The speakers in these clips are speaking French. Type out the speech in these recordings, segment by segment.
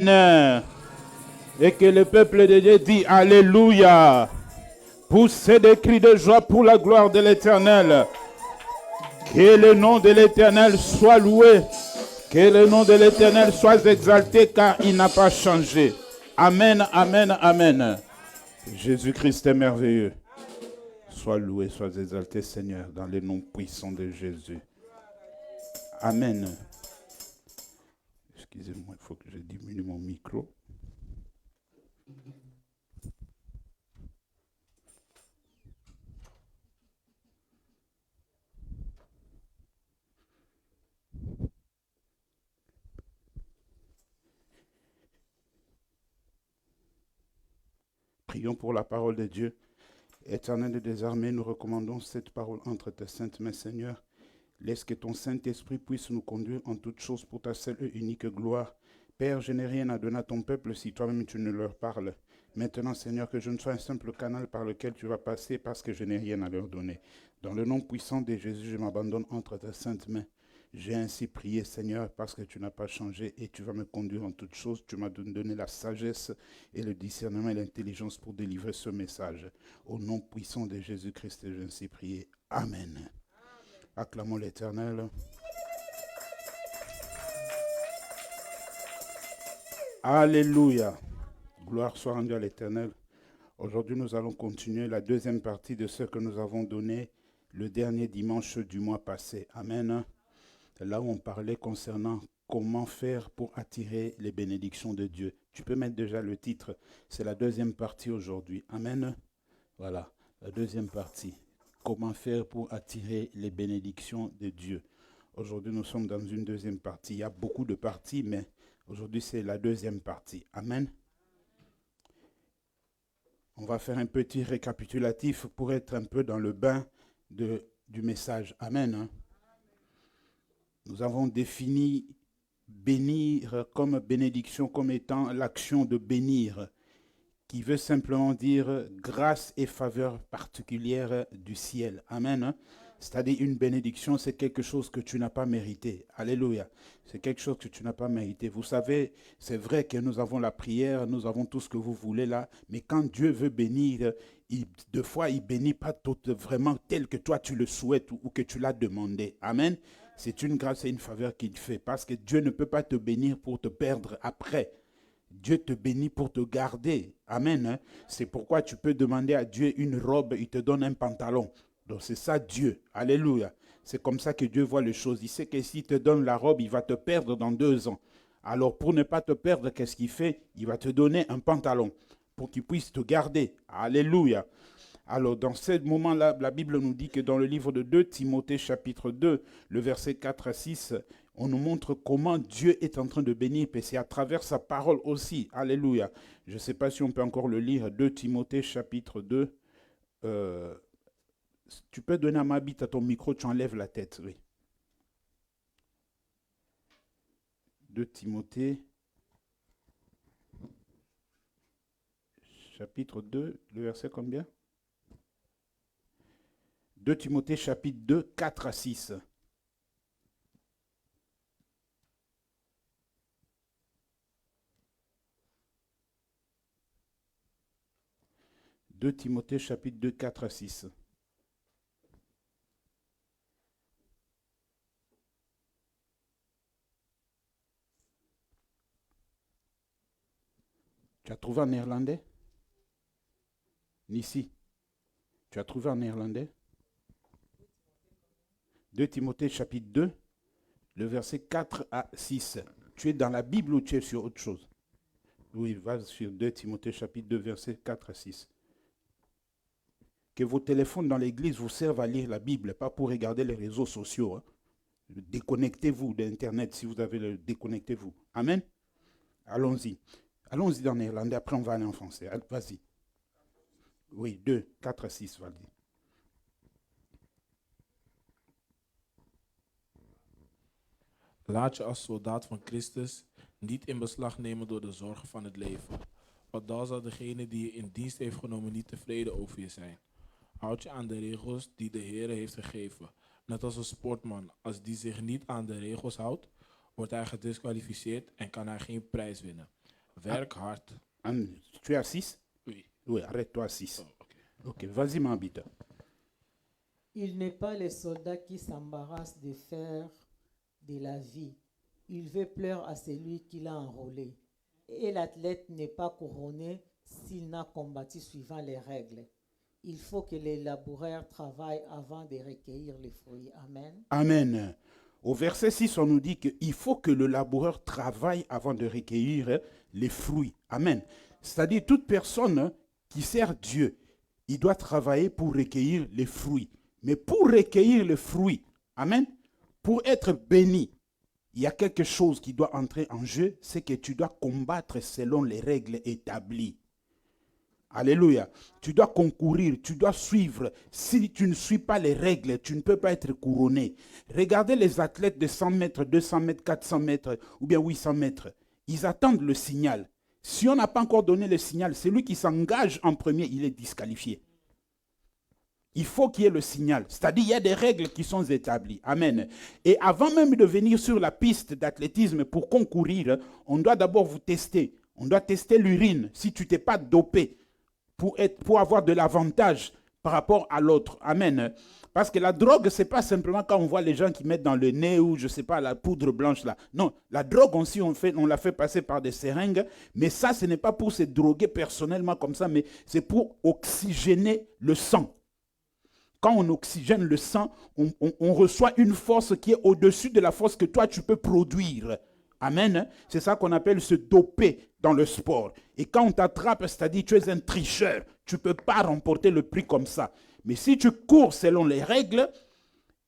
Et que le peuple de Dieu dit Alléluia. Poussez des cris de joie pour la gloire de l'Éternel. Que le nom de l'Éternel soit loué. Que le nom de l'Éternel soit exalté car il n'a pas changé. Amen, amen, amen. Jésus-Christ est merveilleux. Sois loué, sois exalté, Seigneur, dans le nom puissant de Jésus. Amen. Excusez-moi, il faut que je diminue mon micro. Prions pour la parole de Dieu. Éternel des armées, nous recommandons cette parole entre tes saintes mains, Seigneur. Laisse que ton Saint-Esprit puisse nous conduire en toutes choses pour ta seule et unique gloire. Père, je n'ai rien à donner à ton peuple si toi-même tu ne leur parles. Maintenant, Seigneur, que je ne sois un simple canal par lequel tu vas passer parce que je n'ai rien à leur donner. Dans le nom puissant de Jésus, je m'abandonne entre tes saintes mains. J'ai ainsi prié, Seigneur, parce que tu n'as pas changé et tu vas me conduire en toutes choses. Tu m'as donné la sagesse et le discernement et l'intelligence pour délivrer ce message. Au nom puissant de Jésus-Christ, j'ai ainsi prié. Amen. Acclamons l'Éternel. Alléluia. Gloire soit rendue à l'Éternel. Aujourd'hui, nous allons continuer la deuxième partie de ce que nous avons donné le dernier dimanche du mois passé. Amen. Là où on parlait concernant comment faire pour attirer les bénédictions de Dieu. Tu peux mettre déjà le titre. C'est la deuxième partie aujourd'hui. Amen. Voilà, la deuxième partie. Comment faire pour attirer les bénédictions de Dieu. Aujourd'hui, nous sommes dans une deuxième partie. Il y a beaucoup de parties, mais aujourd'hui, c'est la deuxième partie. Amen. On va faire un petit récapitulatif pour être un peu dans le bain du message. Amen. Nous avons défini bénir comme bénédiction, comme étant l'action de bénir, qui veut simplement dire grâce et faveur particulière du ciel. Amen. C'est-à-dire une bénédiction, c'est quelque chose que tu n'as pas mérité. Alléluia. C'est quelque chose que tu n'as pas mérité. Vous savez, c'est vrai que nous avons la prière, nous avons tout ce que vous voulez là, mais quand Dieu veut bénir, deux fois, il ne bénit pas tout vraiment tel que toi tu le souhaites ou que tu l'as demandé. Amen. C'est une grâce et une faveur qu'il fait parce que Dieu ne peut pas te bénir pour te perdre après. Dieu te bénit pour te garder. Amen. C'est pourquoi tu peux demander à Dieu une robe, il te donne un pantalon. Donc c'est ça Dieu. Alléluia. C'est comme ça que Dieu voit les choses. Il sait que s'il te donne la robe, il va te perdre dans 2 ans. Alors pour ne pas te perdre, qu'est-ce qu'il fait? Il va te donner un pantalon pour qu'il puisse te garder. Alléluia. Alors, dans ce moment-là, la Bible nous dit que dans le livre de 2 Timothée, chapitre 2, le verset 4 à 6, on nous montre comment Dieu est en train de bénir, et c'est à travers sa parole aussi. Alléluia. Je ne sais pas si on peut encore le lire, 2 Timothée, chapitre 2. Tu peux donner à ma bite à ton micro, tu enlèves la tête, oui. 2 Timothée, chapitre 2, le verset combien? 2 Timothée chapitre 2, 4 à 6. « 2 Timothée chapitre 2, 4 à 6. Tu as trouvé en néerlandais? Ici. Tu as trouvé en néerlandais? 2 Timothée chapitre 2, le verset 4 à 6. Tu es dans la Bible ou tu es sur autre chose? Oui, va sur 2 Timothée chapitre 2, verset 4 à 6. Que vos téléphones dans l'église vous servent à lire la Bible, pas pour regarder les réseaux sociaux. Hein. Déconnectez-vous d'Internet si vous avez le... Déconnectez-vous. Amen. Allons-y. Allons-y dans néerlandais, après on va aller en français. Vas-y. Oui, 2, 4 à 6, vas-y. Laat je als soldaat van Christus niet in beslag nemen door de zorgen van het leven. Want dan zal degene die je in dienst heeft genomen niet tevreden over je zijn. Houd je aan de regels die de Heer heeft gegeven. Net als een sportman, als die zich niet aan de regels houdt, wordt hij gedisqualificeerd en kan hij geen prijs winnen. Werk hard. Tu es à 6? Oui. Oui, arrête-toi à 6. Oh, oké. Ok, vas-y, ma bite. Il n'est pas les soldats qui s'embarrassent de faire de la vie. Il veut pleurer à celui qui l'a enrôlé. Et l'athlète n'est pas couronné s'il n'a combattu suivant les règles. Il faut que les laboureurs travaillent avant de recueillir les fruits. Amen. Amen. Au verset 6, on nous dit qu'il faut que le laboureur travaille avant de recueillir les fruits. Amen. C'est-à-dire toute personne qui sert Dieu, il doit travailler pour recueillir les fruits. Mais pour recueillir les fruits, amen, pour être béni, il y a quelque chose qui doit entrer en jeu, c'est que tu dois combattre selon les règles établies. Alléluia. Tu dois concourir, tu dois suivre. Si tu ne suis pas les règles, tu ne peux pas être couronné. Regardez les athlètes de 100 mètres, 200 mètres, 400 mètres ou bien 800 mètres. Ils attendent le signal. Si on n'a pas encore donné le signal, celui qui s'engage en premier, il est disqualifié. Il faut qu'il y ait le signal. C'est-à-dire, il y a des règles qui sont établies. Amen. Et avant même de venir sur la piste d'athlétisme pour concourir, on doit d'abord vous tester. On doit tester l'urine. Si tu t'es pas dopé pour avoir de l'avantage par rapport à l'autre. Amen. Parce que la drogue, ce n'est pas simplement quand on voit les gens qui mettent dans le nez ou, je ne sais pas, la poudre blanche là. Non, la drogue aussi, on la fait passer par des seringues. Mais ça, ce n'est pas pour se droguer personnellement comme ça, mais c'est pour oxygéner le sang. Quand on oxygène le sang, on reçoit une force qui est au-dessus de la force que toi, tu peux produire. Amen. C'est ça qu'on appelle se doper dans le sport. Et quand on t'attrape, c'est-à-dire tu es un tricheur, tu ne peux pas remporter le prix comme ça. Mais si tu cours selon les règles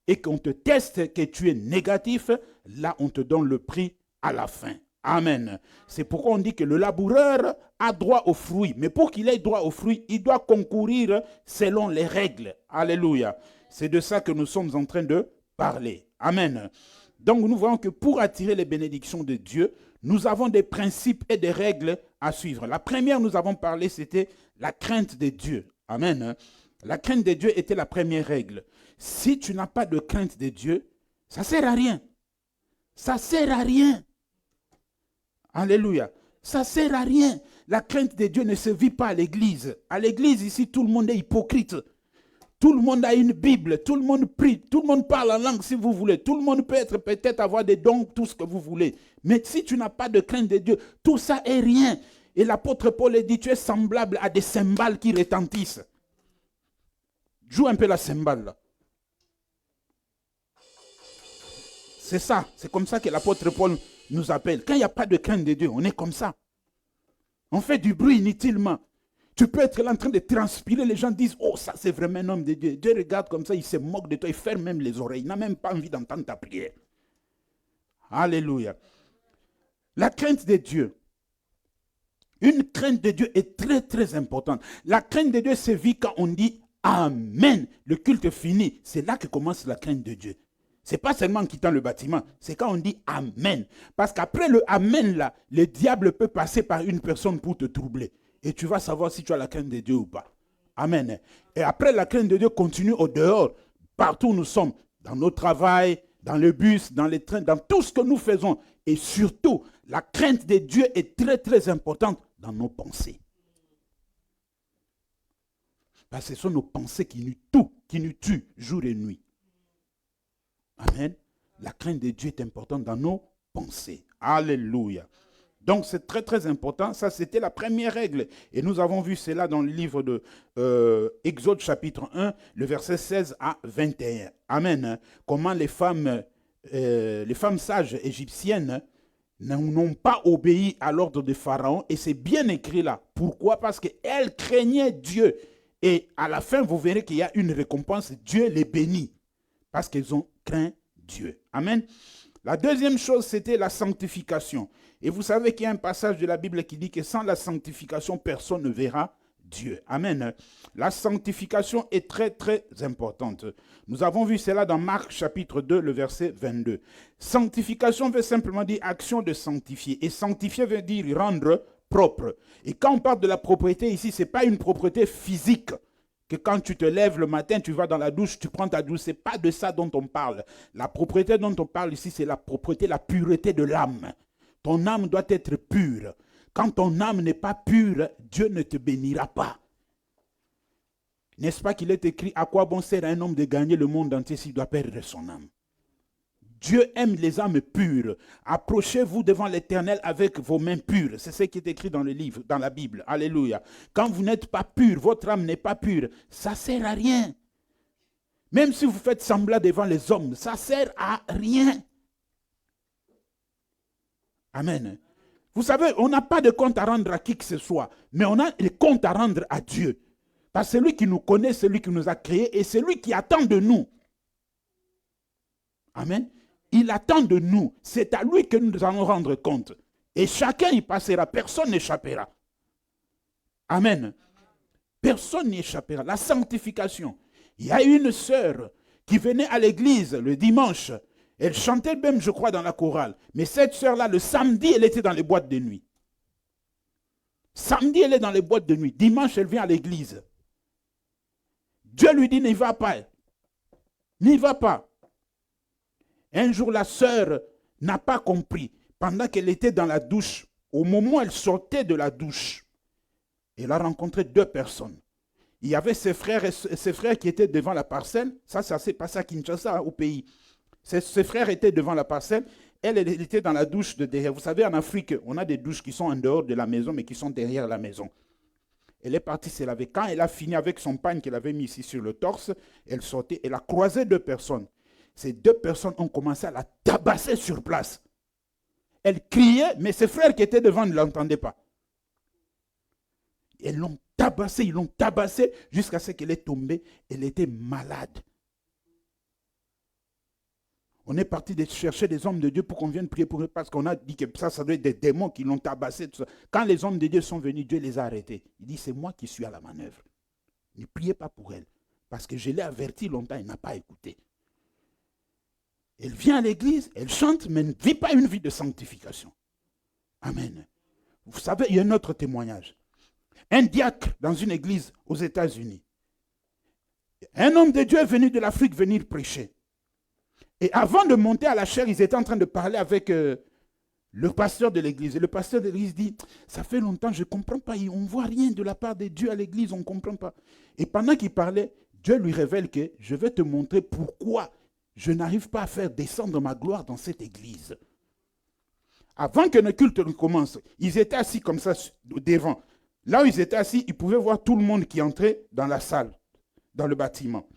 et qu'on te teste que tu es négatif, là, on te donne le prix à la fin. Amen. C'est pourquoi on dit que le laboureur a droit aux fruits. Mais pour qu'il ait droit aux fruits, il doit concourir selon les règles. Alléluia. C'est de ça que nous sommes en train de parler. Amen. Donc nous voyons que pour attirer les bénédictions de Dieu, nous avons des principes et des règles à suivre. La première, nous avons parlé, c'était la crainte de Dieu. Amen. La crainte de Dieu était la première règle. Si tu n'as pas de crainte de Dieu, ça ne sert à rien. Ça ne sert à rien. Alléluia. Ça ne sert à rien. La crainte de Dieu ne se vit pas à l'église. À l'église, ici, tout le monde est hypocrite. Tout le monde a une Bible, tout le monde prie, tout le monde parle en langue si vous voulez. Tout le monde peut-être avoir des dons, tout ce que vous voulez. Mais si tu n'as pas de crainte de Dieu, tout ça est rien. Et l'apôtre Paul dit, tu es semblable à des cymbales qui retentissent. Joue un peu la cymbale là. C'est ça, c'est comme ça que l'apôtre Paul nous appelle. Quand il n'y a pas de crainte de Dieu, on est comme ça. On fait du bruit inutilement. Tu peux être là en train de transpirer, les gens disent, oh ça c'est vraiment un homme de Dieu. Dieu regarde comme ça, il se moque de toi, il ferme même les oreilles, il n'a même pas envie d'entendre ta prière. Alléluia. La crainte de Dieu. Une crainte de Dieu est très très importante. La crainte de Dieu se vit quand on dit Amen. Le culte fini, c'est là que commence la crainte de Dieu. Ce n'est pas seulement en quittant le bâtiment, c'est quand on dit Amen. Parce qu'après le Amen là, le diable peut passer par une personne pour te troubler. Et tu vas savoir si tu as la crainte de Dieu ou pas. Amen. Et après, la crainte de Dieu continue au dehors. Partout où nous sommes. Dans nos travails, dans le bus, dans les trains, dans tout ce que nous faisons. Et surtout, la crainte de Dieu est très, très importante dans nos pensées. Parce que ce sont nos pensées qui nous tuent jour et nuit. Amen. La crainte de Dieu est importante dans nos pensées. Alléluia. Donc c'est très très important. Ça c'était la première règle. Et nous avons vu cela dans le livre de Exode chapitre 1, le verset 16 à 21. Amen. Comment les femmes sages égyptiennes n'ont pas obéi à l'ordre de Pharaon. Et c'est bien écrit là. Pourquoi? Parce qu'elles craignaient Dieu. Et à la fin, vous verrez qu'il y a une récompense. Dieu les bénit. Parce qu'ils ont craint Dieu. Amen. La deuxième chose, c'était la sanctification. Et vous savez qu'il y a un passage de la Bible qui dit que sans la sanctification, personne ne verra Dieu. Amen. La sanctification est très, très importante. Nous avons vu cela dans Marc chapitre 2, le verset 22. Sanctification veut simplement dire action de sanctifier. Et sanctifier veut dire rendre propre. Et quand on parle de la propriété ici, ce n'est pas une propriété physique. Que quand tu te lèves le matin, tu vas dans la douche, tu prends ta douche. Ce n'est pas de ça dont on parle. La propriété dont on parle ici, c'est la propriété, la pureté de l'âme. Ton âme doit être pure. Quand ton âme n'est pas pure, Dieu ne te bénira pas. N'est-ce pas qu'il est écrit, à quoi bon sert un homme de gagner le monde entier s'il doit perdre son âme? Dieu aime les âmes pures. Approchez-vous devant l'Éternel avec vos mains pures. C'est ce qui est écrit dans le livre, dans la Bible. Alléluia. Quand vous n'êtes pas pur, votre âme n'est pas pure, ça ne sert à rien. Même si vous faites semblant devant les hommes, ça ne sert à rien. Amen. Vous savez, on n'a pas de compte à rendre à qui que ce soit, mais on a des comptes à rendre à Dieu. Parce que c'est lui qui nous connaît, c'est lui qui nous a créés et c'est lui qui attend de nous. Amen. Il attend de nous. C'est à lui que nous allons rendre compte. Et chacun y passera. Personne n'échappera. Amen. Personne n'y échappera. La sanctification. Il y a une sœur qui venait à l'église le dimanche. Elle chantait même, je crois, dans la chorale. Mais cette sœur-là, le samedi, elle était dans les boîtes de nuit. Samedi, elle est dans les boîtes de nuit. Dimanche, elle vient à l'église. Dieu lui dit, n'y va pas. N'y va pas. Un jour, la sœur n'a pas compris. Pendant qu'elle était dans la douche, au moment où elle sortait de la douche, elle a rencontré deux personnes. Il y avait ses frères qui étaient devant la parcelle. Ça s'est passé à Kinshasa, au pays. Ses frères étaient devant la parcelle. Elle était dans la douche de derrière. Vous savez, en Afrique, on a des douches qui sont en dehors de la maison, mais qui sont derrière la maison. Elle est partie se laver. Quand elle a fini avec son pagne qu'elle avait mis ici sur le torse, elle sortait. Elle a croisé deux personnes. Ces deux personnes ont commencé à la tabasser sur place. Elle criait, mais ses frères qui étaient devant ne l'entendaient pas. Ils l'ont tabassée jusqu'à ce qu'elle est tombée. Elle était malade. On est parti de chercher des hommes de Dieu pour qu'on vienne prier pour eux parce qu'on a dit que ça doit être des démons qui l'ont tabassé. Tout ça. Quand les hommes de Dieu sont venus, Dieu les a arrêtés. Il dit, c'est moi qui suis à la manœuvre. Ne priez pas pour elle. Parce que je l'ai averti longtemps, elle n'a pas écouté. Elle vient à l'église, elle chante, mais ne vit pas une vie de sanctification. Amen. Vous savez, il y a un autre témoignage. Un diacre dans une église aux États-Unis. Un homme de Dieu est venu de l'Afrique venir prêcher. Et avant de monter à la chaire, ils étaient en train de parler avec le pasteur de l'église. Et le pasteur de l'église dit, ça fait longtemps, je ne comprends pas, on ne voit rien de la part de Dieu à l'église, on ne comprend pas. Et pendant qu'il parlait, Dieu lui révèle que je vais te montrer pourquoi je n'arrive pas à faire descendre ma gloire dans cette église. Avant que le culte ne commence, ils étaient assis comme ça devant. Là où ils étaient assis, ils pouvaient voir tout le monde qui entrait dans la salle, dans le bâtiment.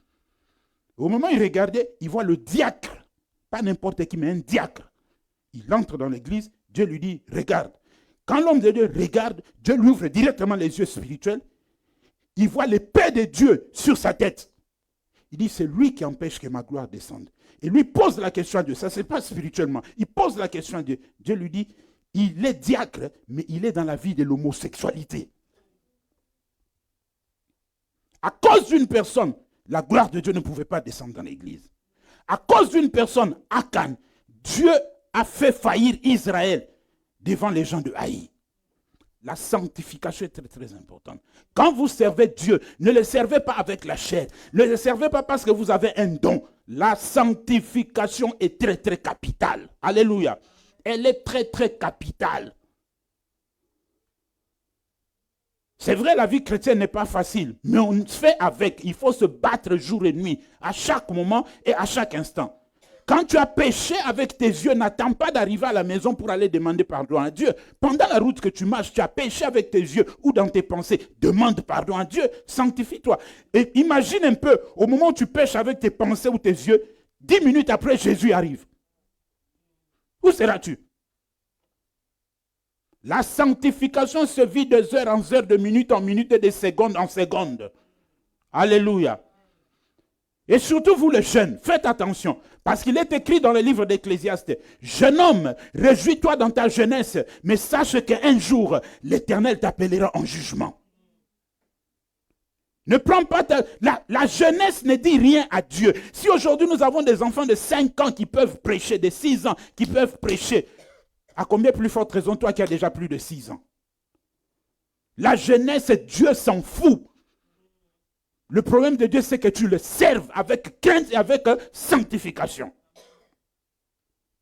Au moment où ils regardaient, ils voient le diacre, pas n'importe qui, mais un diacre. Il entre dans l'église, Dieu lui dit, regarde. Quand l'homme de Dieu regarde, Dieu lui ouvre directement les yeux spirituels. Il voit l'épée de Dieu sur sa tête. Il dit, c'est lui qui empêche que ma gloire descende. Et lui pose la question à Dieu. Ça, ce n'est pas spirituellement. Il pose la question à Dieu. Dieu lui dit, il est diacre, mais il est dans la vie de l'homosexualité. À cause d'une personne, la gloire de Dieu ne pouvait pas descendre dans l'église. À cause d'une personne, Akan, Dieu a fait faillir Israël devant les gens de Haï. La sanctification est très très importante. Quand vous servez Dieu, ne le servez pas avec la chair. Ne le servez pas parce que vous avez un don. La sanctification est très très capitale. Alléluia. Elle est très très capitale. C'est vrai, la vie chrétienne n'est pas facile, mais on fait avec. Il faut se battre jour et nuit, à chaque moment et à chaque instant. Quand tu as péché avec tes yeux, n'attends pas d'arriver à la maison pour aller demander pardon à Dieu. Pendant la route que tu marches, tu as péché avec tes yeux ou dans tes pensées. Demande pardon à Dieu, sanctifie-toi. Et imagine un peu, au moment où tu pêches avec tes pensées ou tes yeux, 10 minutes après, Jésus arrive. Où seras-tu? La sanctification se vit de heure en heure, de minute en minute et de seconde en seconde. Alléluia. Et surtout vous les jeunes, faites attention. Parce qu'il est écrit dans le livre d'Ecclésiaste, jeune homme, réjouis-toi dans ta jeunesse, mais sache qu'un jour, l'Éternel t'appellera en jugement. Ne prends pas la jeunesse ne dit rien à Dieu. Si aujourd'hui nous avons des enfants de 5 ans qui peuvent prêcher, de 6 ans qui peuvent prêcher, à combien plus forte raison toi qui as déjà plus de 6 ans? La jeunesse, Dieu s'en fout. Le problème de Dieu, c'est que tu le serves avec crainte et avec sanctification.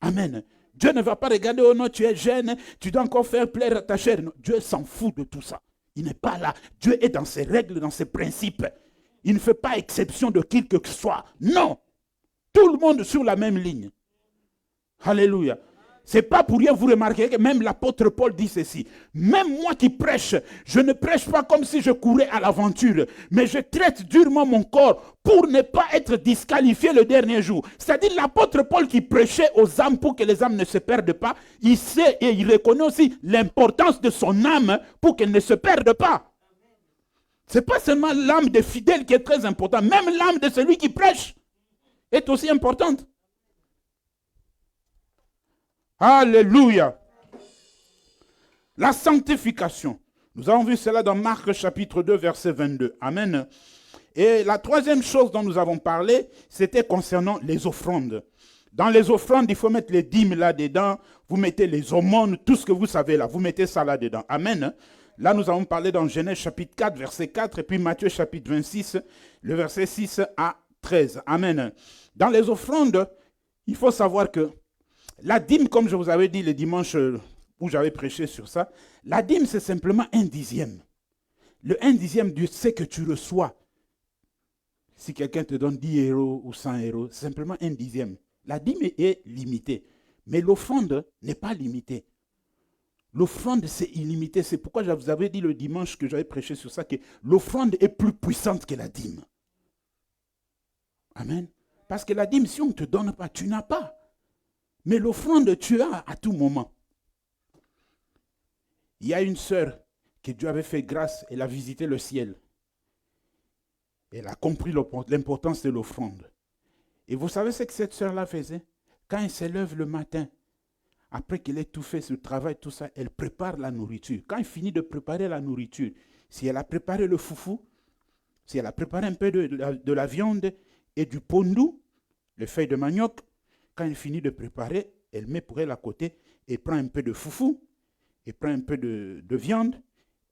Amen. Dieu ne va pas regarder, oh non, tu es jeune, tu dois encore faire plaire à ta chair. Non, Dieu s'en fout de tout ça. Il n'est pas là. Dieu est dans ses règles, dans ses principes. Il ne fait pas exception de qui que ce soit. Non. Tout le monde sur la même ligne. Alléluia. C'est pas pour rien, vous remarquez que même l'apôtre Paul dit ceci. Même moi qui prêche, je ne prêche pas comme si je courais à l'aventure, mais je traite durement mon corps pour ne pas être disqualifié le dernier jour. C'est-à-dire l'apôtre Paul qui prêchait aux âmes pour que les âmes ne se perdent pas, il sait et il reconnaît aussi l'importance de son âme pour qu'elle ne se perde pas. Ce n'est pas seulement l'âme des fidèles qui est très importante, même l'âme de celui qui prêche est aussi importante. Alléluia. La sanctification. Nous avons vu cela dans Marc chapitre 2, verset 22. Amen. Et la troisième chose dont nous avons parlé, c'était concernant les offrandes. Dans les offrandes, il faut mettre les dîmes là-dedans. Vous mettez les aumônes, tout ce que vous savez là. Vous mettez ça là-dedans. Amen. Là, nous avons parlé dans Genèse chapitre 4, verset 4, et puis Matthieu chapitre 26, le verset 6 à 13. Amen. Dans les offrandes, il faut savoir que la dîme, comme je vous avais dit le dimanche où j'avais prêché sur ça, la dîme, c'est simplement 1/10. Le 1/10 de ce que tu reçois. Si quelqu'un te donne 10 € ou 100 €, c'est simplement 1/10. La dîme est limitée, mais l'offrande n'est pas limitée. L'offrande, c'est illimité. C'est pourquoi je vous avais dit le dimanche que j'avais prêché sur ça, que l'offrande est plus puissante que la dîme. Amen. Parce que la dîme, si on ne te donne pas, tu n'as pas. Mais l'offrande, tu as à tout moment. Il y a une sœur que Dieu avait fait grâce, elle a visité le ciel. Elle a compris l'importance de l'offrande. Et vous savez ce que cette sœur-là faisait? Quand elle se lève le matin, après qu'elle ait tout fait, ce travail, tout ça, elle prépare la nourriture. Quand elle finit de préparer la nourriture, si elle a préparé le foufou, si elle a préparé un peu de la viande et du pondou, les feuilles de manioc, quand elle finit de préparer, elle met pour elle à côté et prend un peu de foufou, et prend un peu de viande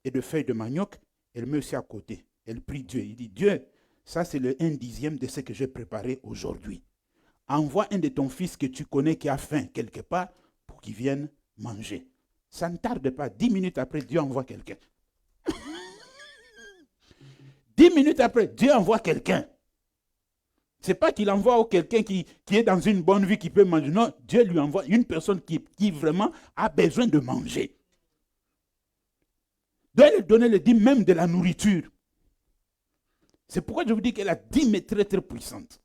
et de feuilles de manioc, elle met aussi à côté. Elle prie Dieu. Il dit, Dieu, ça c'est le 1/10 de ce que j'ai préparé aujourd'hui. Envoie un de ton fils que tu connais qui a faim quelque part pour qu'il vienne manger. Ça ne tarde pas. 10 minutes après, Dieu envoie quelqu'un. 10 minutes après, Dieu envoie quelqu'un. Ce n'est pas qu'il envoie quelqu'un qui est dans une bonne vie, qui peut manger. Non, Dieu lui envoie une personne qui vraiment a besoin de manger. Doit lui donner le dîme même de la nourriture. C'est pourquoi je vous dis que la dîme est très très puissante.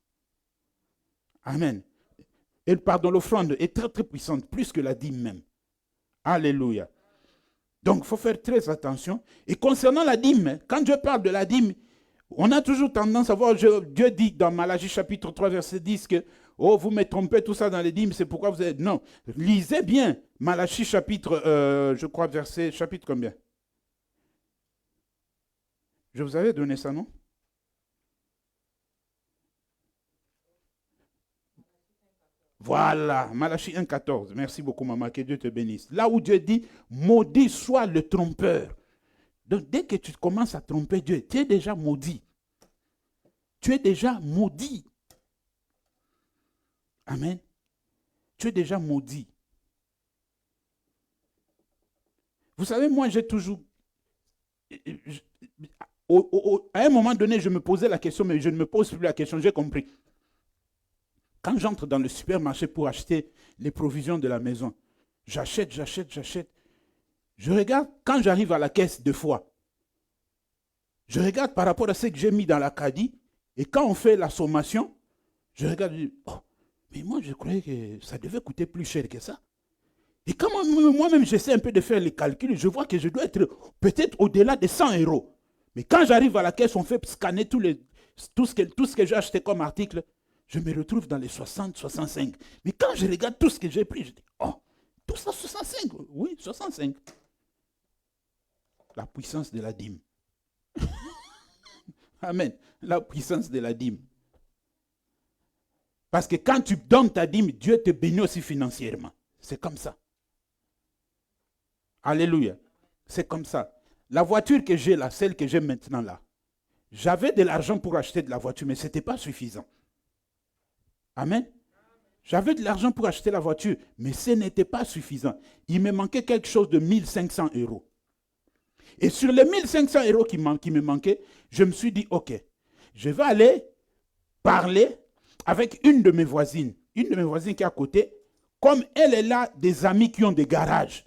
Amen. Et pardon, l'offrande est très très puissante, plus que la dîme même. Alléluia. Donc il faut faire très attention. Et concernant la dîme, quand Dieu parle de la dîme, on a toujours tendance à voir, Dieu dit dans Malachie chapitre 3, verset 10 que, oh, vous me trompez tout ça dans les dîmes, c'est pourquoi vous êtes... Non, lisez bien Malachie chapitre, je crois, verset, chapitre combien? Je vous avais donné ça, non? Voilà, Malachie 1,14. Merci beaucoup, maman, que Dieu te bénisse. Là où Dieu dit, maudit soit le trompeur. Donc, dès que tu commences à tromper Dieu, tu es déjà maudit. Tu es déjà maudit. Amen. Tu es déjà maudit. Vous savez, moi, j'ai toujours... À un moment donné, je me posais la question, mais je ne me pose plus la question, j'ai compris. Quand j'entre dans le supermarché pour acheter les provisions de la maison, j'achète. Je regarde, quand j'arrive à la caisse 2 fois, je regarde par rapport à ce que j'ai mis dans la caddie, et quand on fait la sommation, je regarde, je dis, oh, mais moi je croyais que ça devait coûter plus cher que ça. Et quand moi-même j'essaie un peu de faire les calculs, je vois que je dois être peut-être au-delà de 100 €. Mais quand j'arrive à la caisse, on fait scanner tout ce que j'ai acheté comme article, je me retrouve dans les 60, 65. Mais quand je regarde tout ce que j'ai pris, je dis, oh, tout ça 65. Oui, 65. La puissance de la dîme. Amen. La puissance de la dîme. Parce que quand tu donnes ta dîme, Dieu te bénit aussi financièrement. C'est comme ça. Alléluia. C'est comme ça. La voiture que j'ai là, celle que j'ai maintenant là, j'avais de l'argent pour acheter de la voiture, mais ce n'était pas suffisant. Amen. J'avais de l'argent pour acheter la voiture, mais ce n'était pas suffisant. Il me manquait quelque chose de 1500 euros. Et sur les 1500 euros qui me manquaient, je me suis dit, ok, je vais aller parler avec une de mes voisines qui est à côté. Comme elle est là, des amis qui ont des garages.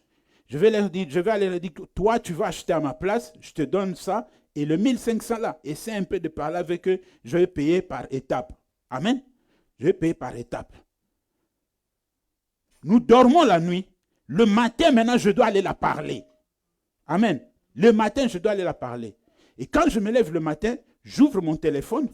Je vais aller leur dire, toi, tu vas acheter à ma place, je te donne ça, et le 1500 là, essaie un peu de parler avec eux, je vais payer par étapes. Amen. Je vais payer par étapes. Nous dormons la nuit. Le matin, maintenant, je dois aller la parler. Amen. Le matin, je dois aller la parler. Et quand je me lève le matin, j'ouvre mon téléphone.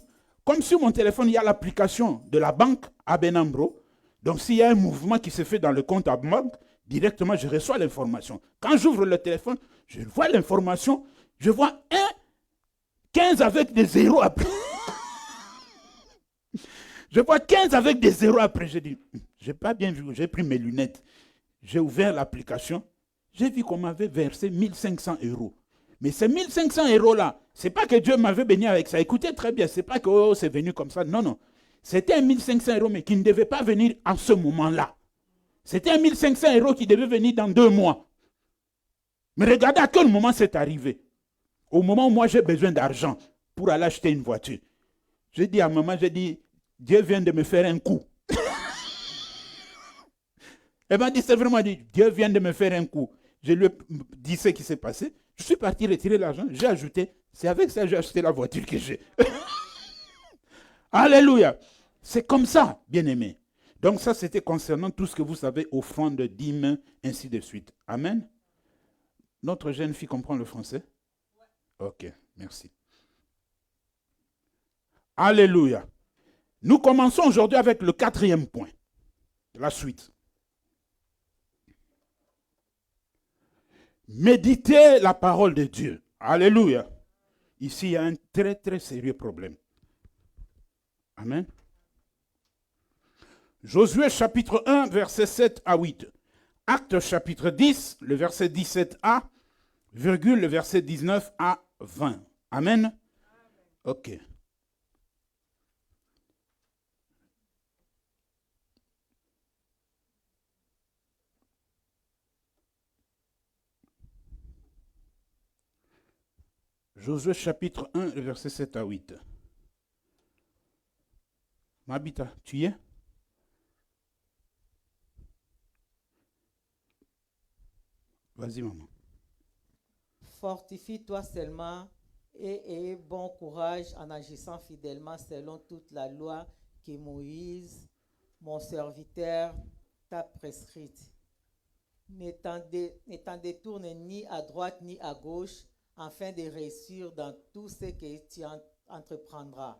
Comme sur mon téléphone, il y a l'application de la banque ABN AMRO. Donc, s'il y a un mouvement qui se fait dans le compte à banque, directement, je reçois l'information. Quand j'ouvre le téléphone, je vois l'information. Je vois 15 avec des zéros après. Je vois 15 avec des zéros après. Je dis, je n'ai pas bien vu. J'ai pris mes lunettes. J'ai ouvert l'application. J'ai vu qu'on m'avait versé 1500 euros. Mais ces 1500 euros-là, ce n'est pas que Dieu m'avait béni avec ça. Écoutez très bien, ce n'est pas que c'est venu comme ça. Non, non. C'était un 1500 euros, mais qui ne devait pas venir en ce moment-là. C'était un 1500 euros qui devait venir dans 2 mois. Mais regardez à quel moment c'est arrivé. Au moment où moi j'ai besoin d'argent pour aller acheter une voiture. J'ai dit à maman, j'ai dit, Dieu vient de me faire un coup. Elle m'a dit, c'est vraiment dit, Dieu vient de me faire un coup. Je lui ai dit ce qui s'est passé. Je suis parti retirer l'argent, j'ai ajouté. C'est avec ça que j'ai acheté la voiture que j'ai. Alléluia. C'est comme ça, bien-aimé. Donc ça, c'était concernant tout ce que vous savez, offrande, dîmes, ainsi de suite. Amen. Notre jeune fille comprend le français? Ok, merci. Alléluia. Nous commençons aujourd'hui avec le 4e point. La suite. Méditez la parole de Dieu. Alléluia. Ici, il y a un très, très sérieux problème. Amen. Josué chapitre 1, versets 7 à 8. Actes chapitre 10, le verset 17a, virgule, le verset 19 à 20. Amen. Ok. Josué chapitre 1, le verset 7 à 8. Mabita, tu y es? Vas-y, maman. Fortifie-toi seulement et aie bon courage en agissant fidèlement selon toute la loi que Moïse, mon serviteur, t'a prescrite. Ne t'en détourne ni à droite ni à gauche, afin de réussir dans tout ce que tu entreprendras.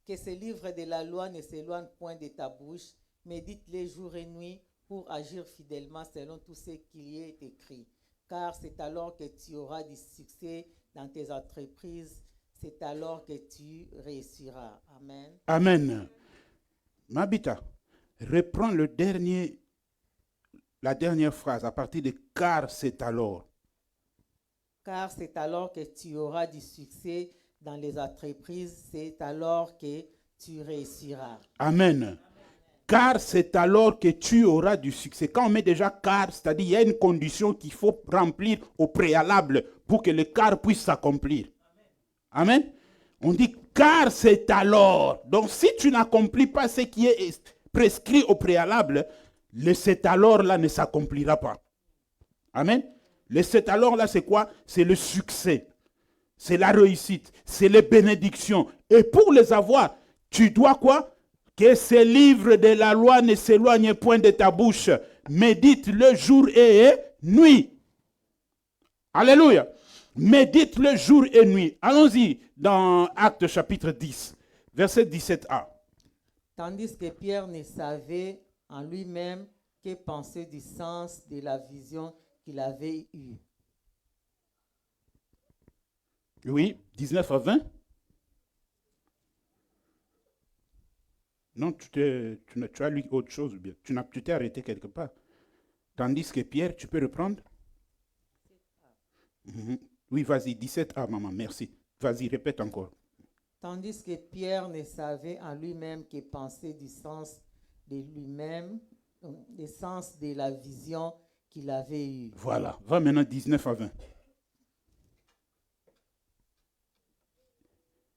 Que ce livre de la loi ne s'éloigne point de ta bouche, médite-les jour et nuit pour agir fidèlement selon tout ce qu'il y est écrit. Car c'est alors que tu auras du succès dans tes entreprises, c'est alors que tu réussiras. Amen. Amen. Mabita, reprends la dernière phrase à partir de « car c'est alors ». Car c'est alors que tu auras du succès dans les entreprises, c'est alors que tu réussiras. Amen. Car c'est alors que tu auras du succès. Quand on met déjà car, c'est-à-dire il y a une condition qu'il faut remplir au préalable pour que le car puisse s'accomplir. Amen. On dit car c'est alors. Donc si tu n'accomplis pas ce qui est prescrit au préalable, le c'est alors là ne s'accomplira pas. Amen. Le c'est alors là c'est quoi? C'est le succès. C'est la réussite. C'est les bénédictions. Et pour les avoir, tu dois quoi? Que ces livres de la loi ne s'éloignent point de ta bouche. Médite le jour et nuit. Alléluia. Médite le jour et nuit. Allons-y dans Actes chapitre 10, verset 17a. Tandis que Pierre ne savait en lui-même que penser du sens de la vision qu'il avait eue. Oui, 19 à 20. Non, tu as lu autre chose ou bien tu t'es arrêté quelque part. Tandis que Pierre, tu peux reprendre? Oui, vas-y, 17a, maman, merci. Vas-y, répète encore. Tandis que Pierre ne savait en lui-même que penser du sens de lui-même, l'essence de la vision qu'il avait eue. Voilà. Va maintenant 19 à 20.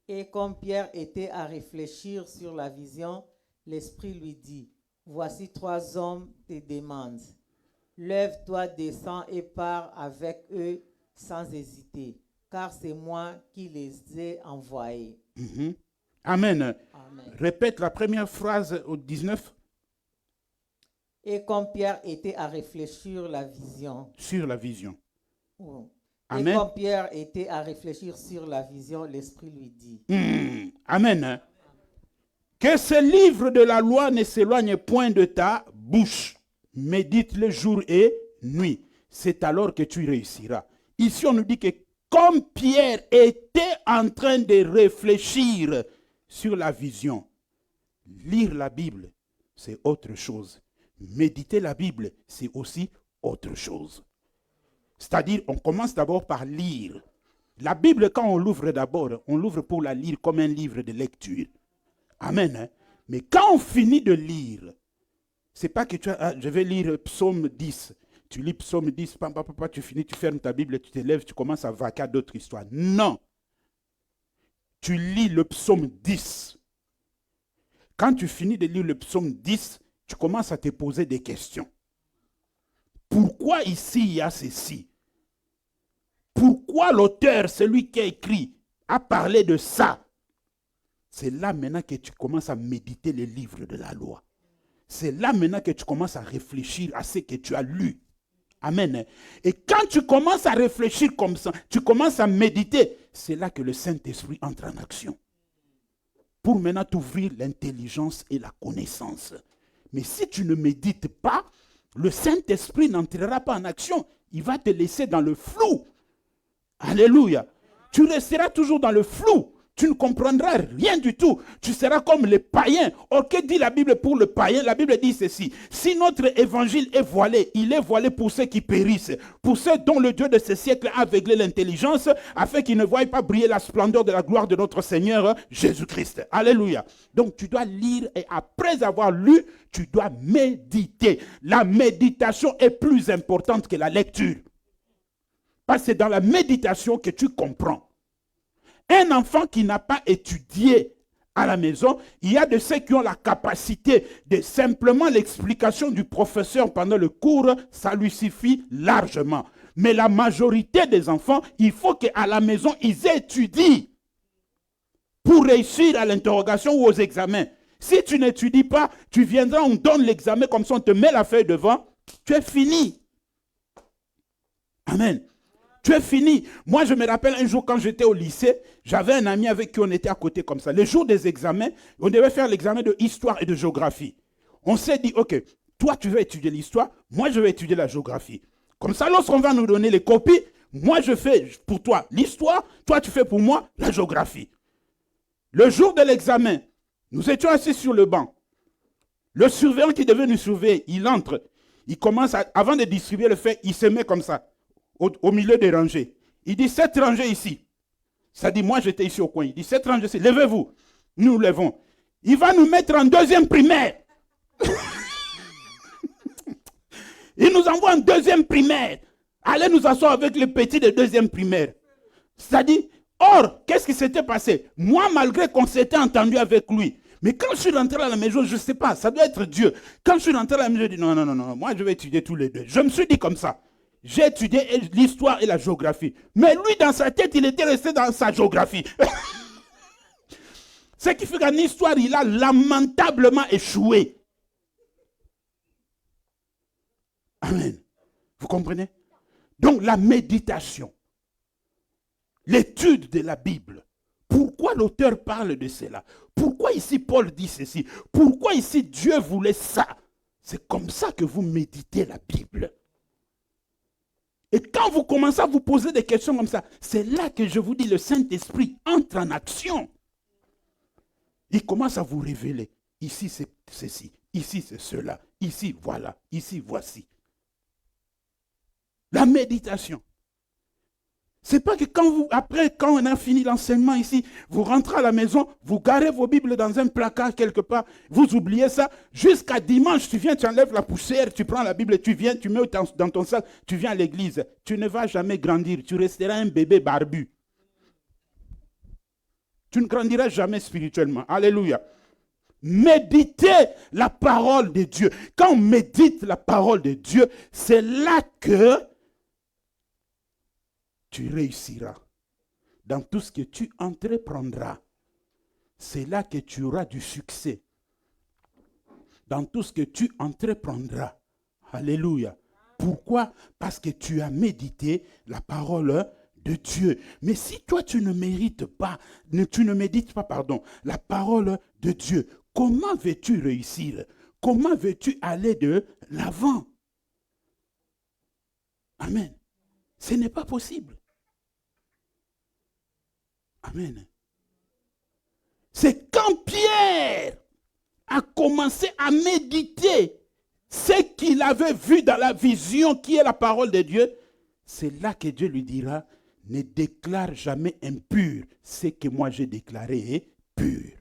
Et comme Pierre était à réfléchir sur la vision, l'Esprit lui dit, voici 3 hommes te demandent. Lève-toi, descends et pars avec eux sans hésiter, car c'est moi qui les ai envoyés. Amen. Amen. Répète la première phrase au 19. Et comme Pierre était à réfléchir la vision. Sur la vision. Oh. Amen. Et comme Pierre était à réfléchir sur la vision, l'Esprit lui dit. Amen. Que ce livre de la loi ne s'éloigne point de ta bouche. Médite-le jour et nuit. C'est alors que tu réussiras. Ici, on nous dit que comme Pierre était en train de réfléchir sur la vision, lire la Bible, c'est autre chose. Méditer la Bible, c'est aussi autre chose. C'est-à-dire, on commence d'abord par lire. La Bible, quand on l'ouvre d'abord, on l'ouvre pour la lire comme un livre de lecture. Amen. Mais quand on finit de lire, c'est pas que je vais lire Psaume 10. Tu lis Psaume 10, papa, tu finis, tu fermes ta Bible, tu te lèves, tu commences à vaquer à d'autres histoires. Non. Tu lis le Psaume 10. Quand tu finis de lire le Psaume 10, tu commences à te poser des questions. Pourquoi ici il y a ceci? Pourquoi l'auteur, celui qui a écrit, a parlé de ça? C'est là maintenant que tu commences à méditer les livres de la loi. C'est là maintenant que tu commences à réfléchir à ce que tu as lu. Amen. Et quand tu commences à réfléchir comme ça, tu commences à méditer, c'est là que le Saint-Esprit entre en action. Pour maintenant t'ouvrir l'intelligence et la connaissance. Mais si tu ne médites pas, le Saint-Esprit n'entrera pas en action. Il va te laisser dans le flou. Alléluia. Tu resteras toujours dans le flou. Tu ne comprendras rien du tout. Tu seras comme les païens. Or, que dit la Bible pour le païen? La Bible dit ceci. Si notre évangile est voilé, il est voilé pour ceux qui périssent. Pour ceux dont le Dieu de ce siècle a aveuglé l'intelligence, afin qu'ils ne voient pas briller la splendeur de la gloire de notre Seigneur Jésus-Christ. Alléluia. Donc, tu dois lire et après avoir lu, tu dois méditer. La méditation est plus importante que la lecture. Parce que c'est dans la méditation que tu comprends. Un enfant qui n'a pas étudié à la maison, il y a de ceux qui ont la capacité de simplement l'explication du professeur pendant le cours, ça lui suffit largement. Mais la majorité des enfants, il faut qu'à la maison, ils étudient pour réussir à l'interrogation ou aux examens. Si tu n'étudies pas, tu viendras, on donne l'examen comme ça, on te met la feuille devant, tu es fini. Amen. Tu es fini. Moi, je me rappelle un jour quand j'étais au lycée, j'avais un ami avec qui on était à côté comme ça. Le jour des examens, on devait faire l'examen de histoire et de géographie. On s'est dit, ok, toi tu veux étudier l'histoire, moi je vais étudier la géographie. Comme ça, lorsqu'on va nous donner les copies, moi je fais pour toi l'histoire, toi tu fais pour moi la géographie. Le jour de l'examen, nous étions assis sur le banc. Le surveillant qui devait nous surveiller, il entre, il commence, avant de distribuer le fait, il se met comme ça. Au milieu des rangées. Il dit, cette rangée ici. Ça dit, moi j'étais ici au coin. Il dit, cette rangée ici, levez-vous. Nous levons. Il va nous mettre en deuxième primaire. Il nous envoie en deuxième primaire. Allez nous asseoir avec les petits de deuxième primaire. C'est-à-dire, or, qu'est-ce qui s'était passé? Moi, malgré qu'on s'était entendu avec lui, mais quand je suis rentré à la maison, je ne sais pas, ça doit être Dieu. Quand je suis rentré à la maison, je dis, non, moi je vais étudier tous les deux. Je me suis dit comme ça. J'ai étudié l'histoire et la géographie. Mais lui, dans sa tête, il était resté dans sa géographie. Ce qui fait qu'en histoire, il a lamentablement échoué. Amen. Vous comprenez? Donc, la méditation, l'étude de la Bible. Pourquoi l'auteur parle de cela? Pourquoi ici Paul dit ceci? Pourquoi ici Dieu voulait ça? C'est comme ça que vous méditez la Bible. Et quand vous commencez à vous poser des questions comme ça, c'est là que je vous dis, le Saint-Esprit entre en action. Il commence à vous révéler. Ici, c'est ceci. Ici, c'est cela. Ici, voilà. Ici, voici. La méditation. C'est pas que quand on a fini l'enseignement ici, vous rentrez à la maison, vous garez vos Bibles dans un placard quelque part, vous oubliez ça. Jusqu'à dimanche, tu viens, tu enlèves la poussière, tu prends la Bible, tu viens, tu mets dans ton sac, tu viens à l'église. Tu ne vas jamais grandir, tu resteras un bébé barbu. Tu ne grandiras jamais spirituellement. Alléluia. Méditez la parole de Dieu. Quand on médite la parole de Dieu, c'est là que tu réussiras. Dans tout ce que tu entreprendras, c'est là que tu auras du succès. Dans tout ce que tu entreprendras. Alléluia. Pourquoi? Parce que tu as médité la parole de Dieu. Mais si toi tu ne médites pas la parole de Dieu, comment veux-tu réussir? Comment veux-tu aller de l'avant? Amen. Ce n'est pas possible. Amen. C'est quand Pierre a commencé à méditer ce qu'il avait vu dans la vision qui est la parole de Dieu, c'est là que Dieu lui dira, ne déclare jamais impur ce que moi j'ai déclaré pur.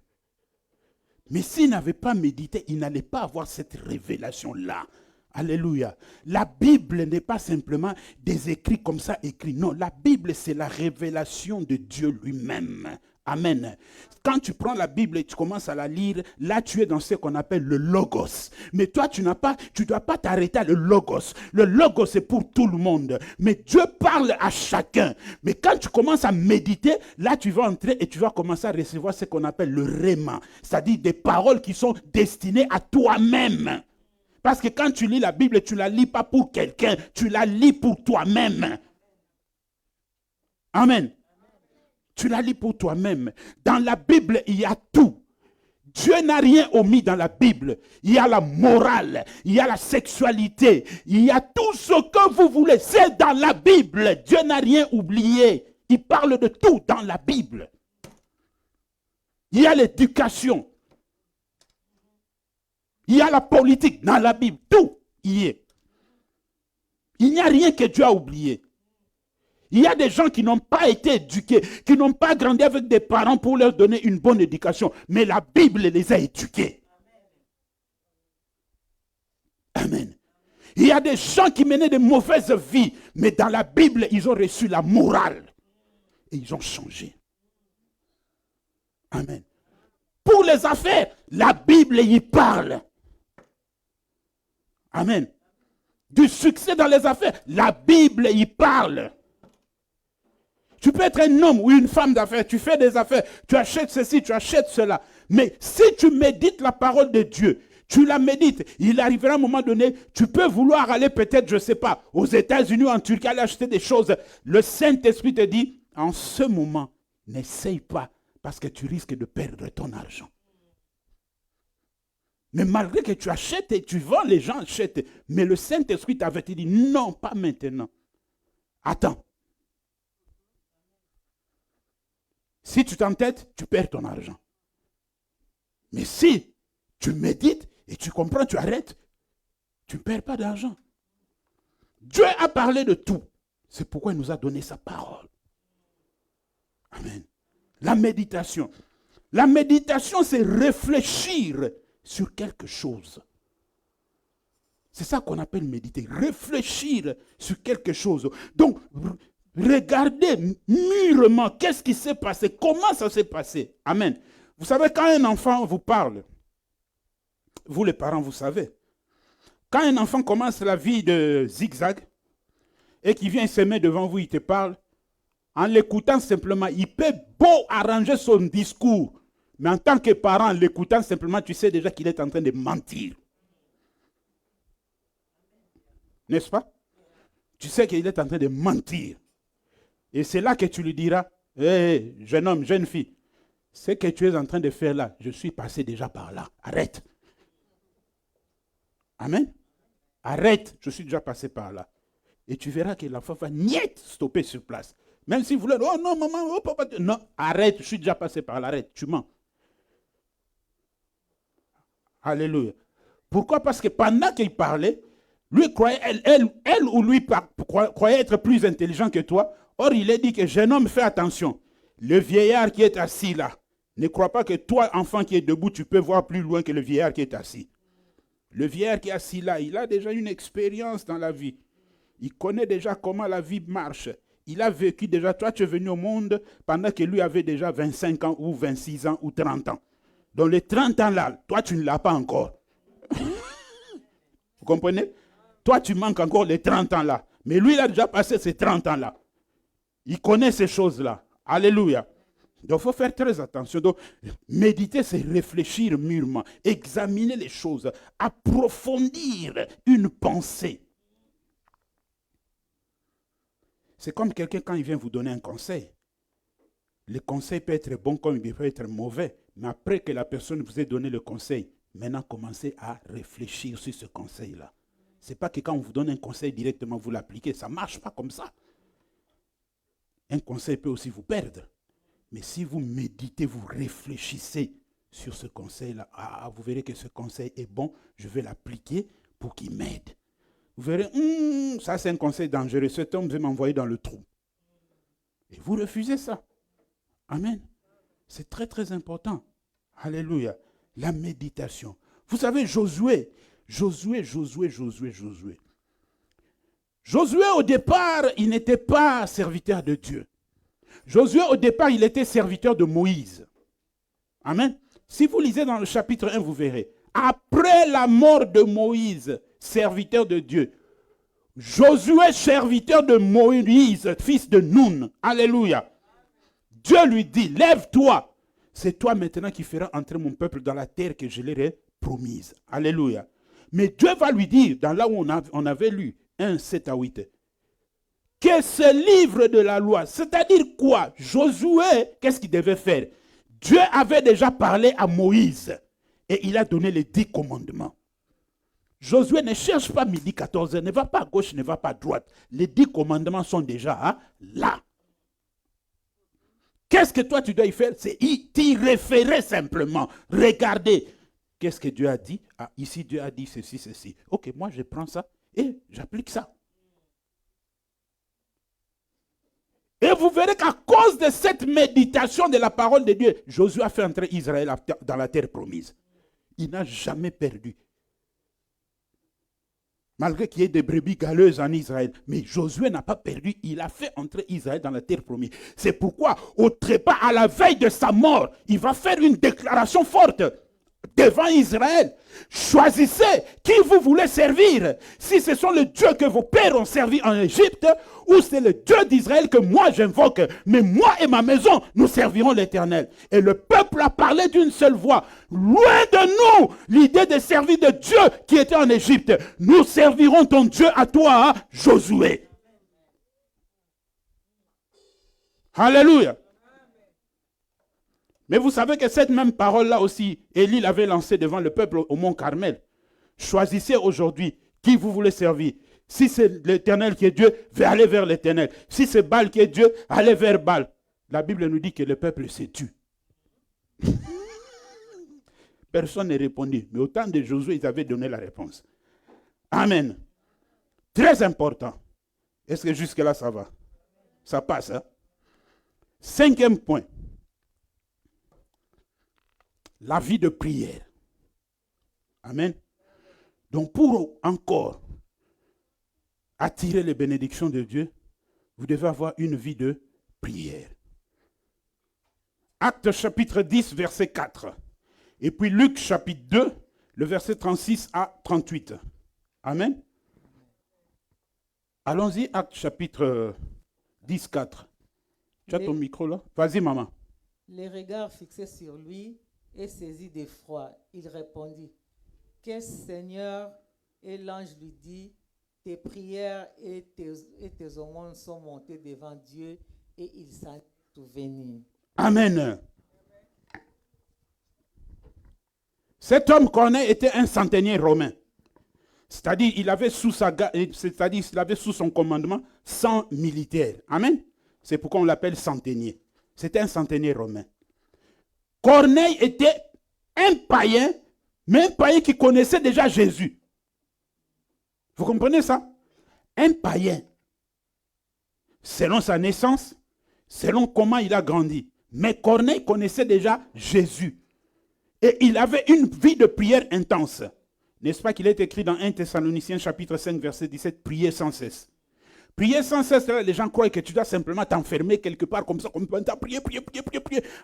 Mais s'il n'avait pas médité, il n'allait pas avoir cette révélation-là. Alléluia. La Bible n'est pas simplement des écrits comme ça écrits. Non, la Bible, c'est la révélation de Dieu lui-même. Amen. Quand tu prends la Bible et tu commences à la lire, là tu es dans ce qu'on appelle le logos. Mais toi, tu ne dois pas t'arrêter à le logos. Le logos, c'est pour tout le monde. Mais Dieu parle à chacun. Mais quand tu commences à méditer, là tu vas entrer et tu vas commencer à recevoir ce qu'on appelle le réma. C'est-à-dire des paroles qui sont destinées à toi-même. Parce que quand tu lis la Bible, tu ne la lis pas pour quelqu'un, tu la lis pour toi-même. Amen. Tu la lis pour toi-même. Dans la Bible, il y a tout. Dieu n'a rien omis dans la Bible. Il y a la morale, il y a la sexualité, il y a tout ce que vous voulez. C'est dans la Bible. Dieu n'a rien oublié. Il parle de tout dans la Bible. Il y a l'éducation. Il y a la politique dans la Bible. Tout y est. Il n'y a rien que Dieu a oublié. Il y a des gens qui n'ont pas été éduqués, qui n'ont pas grandi avec des parents pour leur donner une bonne éducation. Mais la Bible les a éduqués. Amen. Il y a des gens qui menaient de mauvaises vies, mais dans la Bible, ils ont reçu la morale. Et ils ont changé. Amen. Pour les affaires, la Bible y parle. Amen. Du succès dans les affaires, la Bible y parle. Tu peux être un homme ou une femme d'affaires, tu fais des affaires, tu achètes ceci, tu achètes cela. Mais si tu médites la parole de Dieu, tu la médites, il arrivera un moment donné, tu peux vouloir aller peut-être, je ne sais pas, aux États-Unis ou en Turquie, aller acheter des choses. Le Saint-Esprit te dit, en ce moment, n'essaye pas parce que tu risques de perdre ton argent. Mais malgré que tu achètes et tu vends, les gens achètent. Mais le Saint-Esprit t'avait dit, non, pas maintenant. Attends. Si tu t'entêtes, tu perds ton argent. Mais si tu médites et tu comprends, tu arrêtes, tu ne perds pas d'argent. Dieu a parlé de tout. C'est pourquoi il nous a donné sa parole. Amen. La méditation. La méditation, c'est réfléchir sur quelque chose. C'est ça qu'on appelle méditer. Réfléchir sur quelque chose. Donc, regardez mûrement qu'est-ce qui s'est passé, comment ça s'est passé. Amen. Vous savez, quand un enfant vous parle, vous les parents, vous savez, quand un enfant commence la vie de zigzag et qu'il vient se mettre devant vous, il te parle, en l'écoutant simplement, il peut beau arranger son discours, mais en tant que parent, en l'écoutant simplement, tu sais déjà qu'il est en train de mentir. N'est-ce pas? Tu sais qu'il est en train de mentir. Et c'est là que tu lui diras, hé, jeune homme, jeune fille, ce que tu es en train de faire là, je suis passé déjà par là. Arrête. Amen. Arrête, je suis déjà passé par là. Et tu verras que l'enfant va niet stopper sur place. Même si vous voulez, oh non, maman, oh papa, non, arrête, je suis déjà passé par là, arrête, tu mens. Alléluia. Pourquoi? Parce que pendant qu'il parlait, lui croyait, elle ou lui croyait être plus intelligent que toi. Or, il est dit que jeune homme, fais attention. Le vieillard qui est assis là, ne crois pas que toi, enfant qui est debout, tu peux voir plus loin que le vieillard qui est assis. Le vieillard qui est assis là, il a déjà une expérience dans la vie. Il connaît déjà comment la vie marche. Il a vécu déjà. Toi, tu es venu au monde pendant que lui avait déjà 25 ans ou 26 ans ou 30 ans. Dans les 30 ans là, toi, tu ne l'as pas encore. Vous comprenez? Toi, tu manques encore les 30 ans là. Mais lui, il a déjà passé ces 30 ans là. Il connaît ces choses-là. Alléluia. Donc, il faut faire très attention. Donc, méditer, c'est réfléchir mûrement, examiner les choses, approfondir une pensée. C'est comme quelqu'un quand il vient vous donner un conseil. Le conseil peut être bon comme il peut être mauvais. Mais après que la personne vous ait donné le conseil, maintenant commencez à réfléchir sur ce conseil-là. Ce n'est pas que quand on vous donne un conseil directement, vous l'appliquez. Ça ne marche pas comme ça. Un conseil peut aussi vous perdre. Mais si vous méditez, vous réfléchissez sur ce conseil-là, vous verrez que ce conseil est bon, je vais l'appliquer pour qu'il m'aide. Vous verrez, ça c'est un conseil dangereux, cet homme veut m'envoyer dans le trou. Et vous refusez ça. Amen. C'est très très important. Alléluia. La méditation. Vous savez, Josué, au départ, il n'était pas serviteur de Dieu. Josué, au départ, il était serviteur de Moïse. Amen. Si vous lisez dans le chapitre 1, vous verrez. Après la mort de Moïse, serviteur de Dieu, Josué, serviteur de Moïse, fils de Nun. Alléluia. Dieu lui dit, lève-toi. C'est toi maintenant qui feras entrer mon peuple dans la terre que je leur ai promise. Alléluia. Mais Dieu va lui dire, dans là où on avait lu, 1, 7 à 8, que ce livre de la loi, c'est-à-dire quoi? Josué, qu'est-ce qu'il devait faire? Dieu avait déjà parlé à Moïse et il a donné les 10 commandements. Josué ne cherche pas midi 14h, ne va pas à gauche, ne va pas à droite. Les 10 commandements sont déjà là. Qu'est-ce que toi tu dois y faire? C'est t'y référer simplement. Regardez. Qu'est-ce que Dieu a dit? Ah, ici Dieu a dit ceci, ceci. Ok, moi je prends ça et j'applique ça. Et vous verrez qu'à cause de cette méditation de la parole de Dieu, Josué a fait entrer Israël dans la terre promise. Il n'a jamais perdu. Malgré qu'il y ait des brebis galeuses en Israël. Mais Josué n'a pas perdu. Il a fait entrer Israël dans la terre promise. C'est pourquoi, au trépas, à la veille de sa mort, il va faire une déclaration forte devant Israël. Choisissez qui vous voulez servir. Si ce sont les dieux que vos pères ont servi en Égypte, ou c'est le Dieu d'Israël que moi j'invoque. Mais moi et ma maison, nous servirons l'Éternel. Et le peuple a parlé d'une seule voix. Loin de nous l'idée de servir de Dieu qui était en Égypte. Nous servirons ton Dieu à toi, Josué. Alléluia. Mais vous savez que cette même parole-là aussi, Élie l'avait lancée devant le peuple au mont Carmel. Choisissez aujourd'hui qui vous voulez servir. Si c'est l'Éternel qui est Dieu, allez vers l'Éternel. Si c'est Baal qui est Dieu, allez vers Baal. La Bible nous dit que le peuple s'est tué. Personne n'a répondu. Mais au temps de Josué, ils avaient donné la réponse. Amen. Très important. Est-ce que jusque-là, ça va? Ça passe, hein? 5e point. La vie de prière. Amen. Donc pour encore attirer les bénédictions de Dieu, vous devez avoir une vie de prière. Actes chapitre 10, verset 4. Et puis Luc chapitre 2, le verset 36 à 38. Amen. Allons-y, Actes chapitre 10, 4. Tu as ton micro là? Vas-y, maman. Les regards fixés sur lui et saisi d'effroi, il répondit, qu'est-ce Seigneur? Et l'ange lui dit, tes prières et tes aumônes sont montées devant Dieu et il s'en est souvenu. Amen. Cet homme Corneille était un centenier romain. C'est-à-dire, il avait sous son commandement 100 militaires. Amen. C'est pourquoi on l'appelle centenier. C'était un centenier romain. Corneille était un païen, mais un païen qui connaissait déjà Jésus. Vous comprenez ça? Un païen. selon sa naissance, selon comment il a grandi. Mais Corneille connaissait déjà Jésus. Et il avait une vie de prière intense. N'est-ce pas qu'il est écrit dans 1 Thessaloniciens chapitre 5 verset 17, priez sans cesse. Prier sans cesse, les gens croient que tu dois simplement t'enfermer quelque part comme ça, comme ça, prier.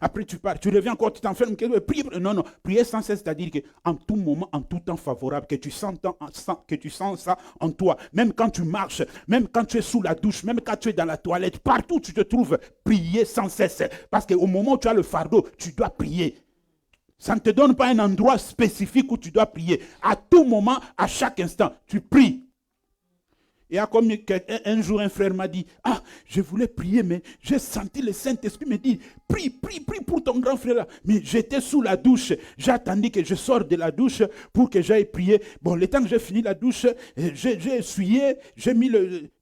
Après tu pars, tu reviens encore, tu t'enfermes, prier. Non, prier sans cesse, c'est-à-dire qu'en tout moment, en tout temps favorable, que tu sens ça en toi. Même quand tu marches, même quand tu es sous la douche, même quand tu es dans la toilette, partout où tu te trouves, prier sans cesse. Parce qu'au moment où tu as le fardeau, tu dois prier. Ça ne te donne pas un endroit spécifique où tu dois prier. À tout moment, à chaque instant, tu pries. Et comme un jour, un frère m'a dit, je voulais prier, mais j'ai senti le Saint-Esprit me dire, prie pour ton grand frère là. Mais j'étais sous la douche, j'ai attendu que je sorte de la douche pour que j'aille prier. Bon, le temps que j'ai fini la douche, j'ai essuyé, j'ai mis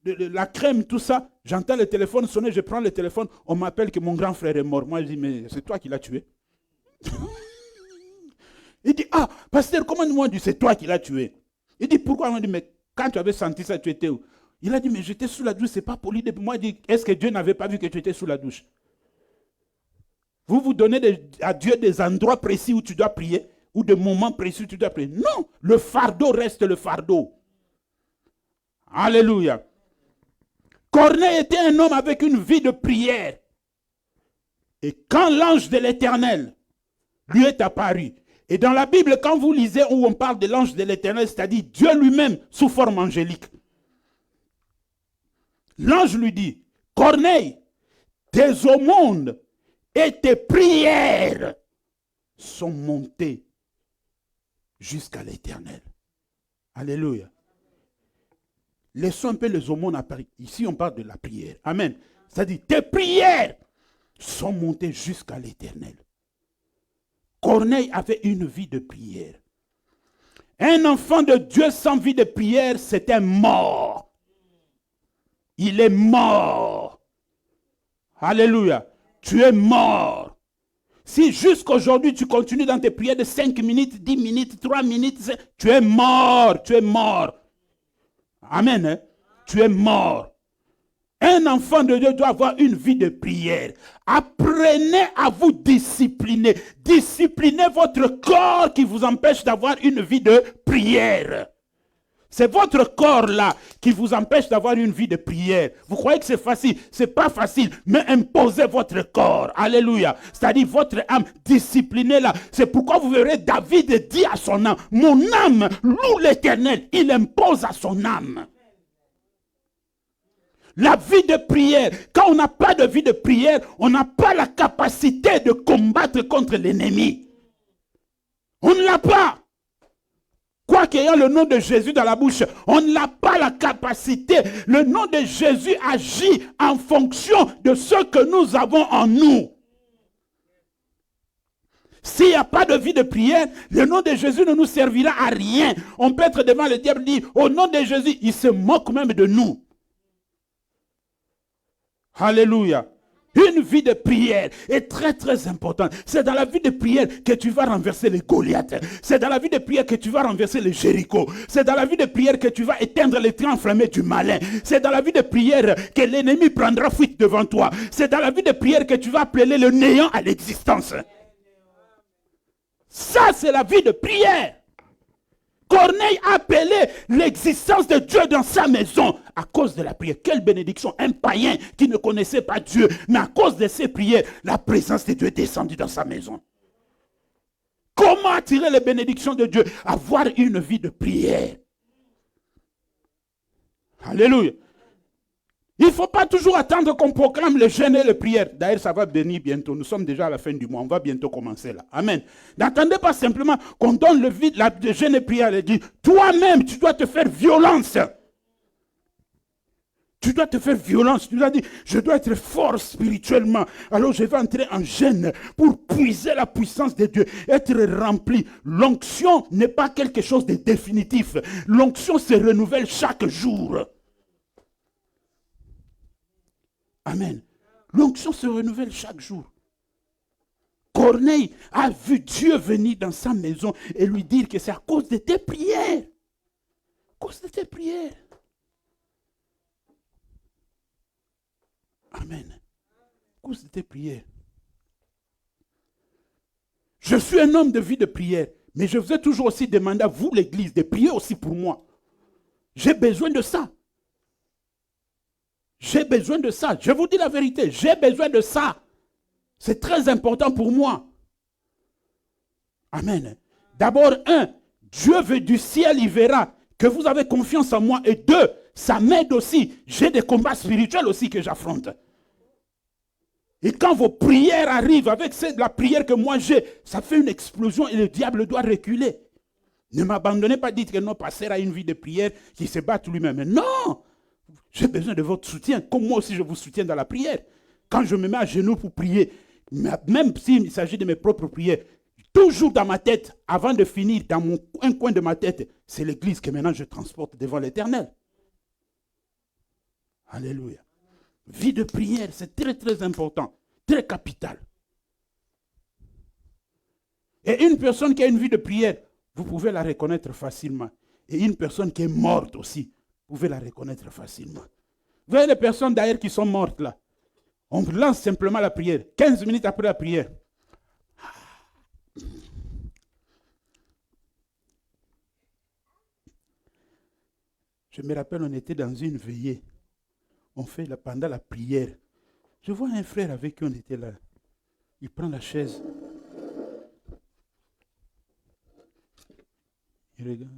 la crème, tout ça. J'entends le téléphone sonner, je prends le téléphone, on m'appelle que mon grand frère est mort. Moi, je dis, mais c'est toi qui l'as tué. Il dit, pasteur, comment moi, c'est toi qui l'as tué. Il dit, pourquoi? On dit, mais quand tu avais senti ça, tu étais où? Il a dit, mais j'étais sous la douche, c'est pas poli. Moi, il dit, est-ce que Dieu n'avait pas vu que tu étais sous la douche? Vous donnez à Dieu des endroits précis où tu dois prier, ou des moments précis où tu dois prier. Non, le fardeau reste le fardeau. Alléluia. Corneille était un homme avec une vie de prière. Et quand l'ange de l'Éternel lui est apparu, et dans la Bible, quand vous lisez où on parle de l'ange de l'Éternel, c'est-à-dire Dieu lui-même sous forme angélique, l'ange lui dit, Corneille, tes aumônes et tes prières sont montées jusqu'à l'Éternel. Alléluia. Laissons un peu les aumônes à Paris. Ici, on parle de la prière. Amen. C'est-à-dire, tes prières sont montées jusqu'à l'Éternel. Corneille avait une vie de prière. Un enfant de Dieu sans vie de prière, c'est un mort. Il est mort. Alléluia. Tu es mort. Si jusqu'aujourd'hui tu continues dans tes prières de 5 minutes, 10 minutes, 3 minutes, tu es mort. Tu es mort. Amen. Hein? Tu es mort. Un enfant de Dieu doit avoir une vie de prière. Apprenez à vous discipliner. Disciplinez votre corps qui vous empêche d'avoir une vie de prière. C'est votre corps-là qui vous empêche d'avoir une vie de prière. Vous croyez que c'est facile? Ce n'est pas facile, mais imposez votre corps. Alléluia. C'est-à-dire votre âme, disciplinez-la. C'est pourquoi vous verrez David dit à son âme, mon âme loue l'Éternel. Il impose à son âme. La vie de prière, quand on n'a pas de vie de prière, on n'a pas la capacité de combattre contre l'ennemi. On ne l'a pas. Quoique ayant le nom de Jésus dans la bouche, on n'a pas la capacité. Le nom de Jésus agit en fonction de ce que nous avons en nous. S'il n'y a pas de vie de prière, le nom de Jésus ne nous servira à rien. On peut être devant le diable et dire, au nom de Jésus, il se moque même de nous. Alléluia. Une vie de prière est très très importante. C'est dans la vie de prière que tu vas renverser les Goliaths. C'est dans la vie de prière que tu vas renverser les Jéricho. C'est dans la vie de prière que tu vas éteindre les traits enflammés du malin. C'est dans la vie de prière que l'ennemi prendra fuite devant toi. C'est dans la vie de prière que tu vas appeler le néant à l'existence. Ça, c'est la vie de prière. Corneille appelait l'existence de Dieu dans sa maison à cause de la prière. Quelle bénédiction! Un païen qui ne connaissait pas Dieu, mais à cause de ses prières, la présence de Dieu est descendue dans sa maison. Comment attirer les bénédictions de Dieu? Avoir une vie de prière. Alléluia. Il ne faut pas toujours attendre qu'on proclame le jeûne et les prières. D'ailleurs, ça va venir bientôt. Nous sommes déjà à la fin du mois. On va bientôt commencer là. Amen. N'attendez pas simplement qu'on donne le jeûne et prière. Et dit, toi-même, tu dois te faire violence. Tu dois te faire violence. Tu dois dire, je dois être fort spirituellement. Alors je vais entrer en jeûne pour puiser la puissance de Dieu. Être rempli. L'onction n'est pas quelque chose de définitif. L'onction se renouvelle chaque jour. Amen. L'onction se renouvelle chaque jour. Corneille a vu Dieu venir dans sa maison et lui dire que c'est à cause de tes prières. À cause de tes prières. Amen. Cause de tes prières. Je suis un homme de vie de prière, mais je vous ai toujours aussi demandé à vous, l'Église, de prier aussi pour moi. J'ai besoin de ça. J'ai besoin de ça. Je vous dis la vérité, j'ai besoin de ça. C'est très important pour moi. Amen. D'abord, Dieu veut du ciel, il verra que vous avez confiance en moi. Et 2, ça m'aide aussi. J'ai des combats spirituels aussi que j'affronte. Et quand vos prières arrivent avec la prière que moi j'ai, ça fait une explosion et le diable doit reculer. Ne m'abandonnez pas, dites que non, pasteur a une vie de prière qui se bat lui-même. Non, j'ai besoin de votre soutien, comme moi aussi je vous soutiens dans la prière. Quand je me mets à genoux pour prier, même s'il s'agit de mes propres prières, toujours dans ma tête, avant de finir, dans un coin de ma tête, c'est l'église que maintenant je transporte devant l'Éternel. Alléluia. Vie de prière, c'est très très important, très capital. Et une personne qui a une vie de prière, vous pouvez la reconnaître facilement. Et une personne qui est morte aussi, vous pouvez la reconnaître facilement. Vous voyez les personnes d'ailleurs qui sont mortes là. On lance simplement la prière. 15 minutes après la prière. Je me rappelle, on était dans une veillée. On fait pendant la prière. Je vois un frère avec qui on était là. Il prend la chaise. Il regarde.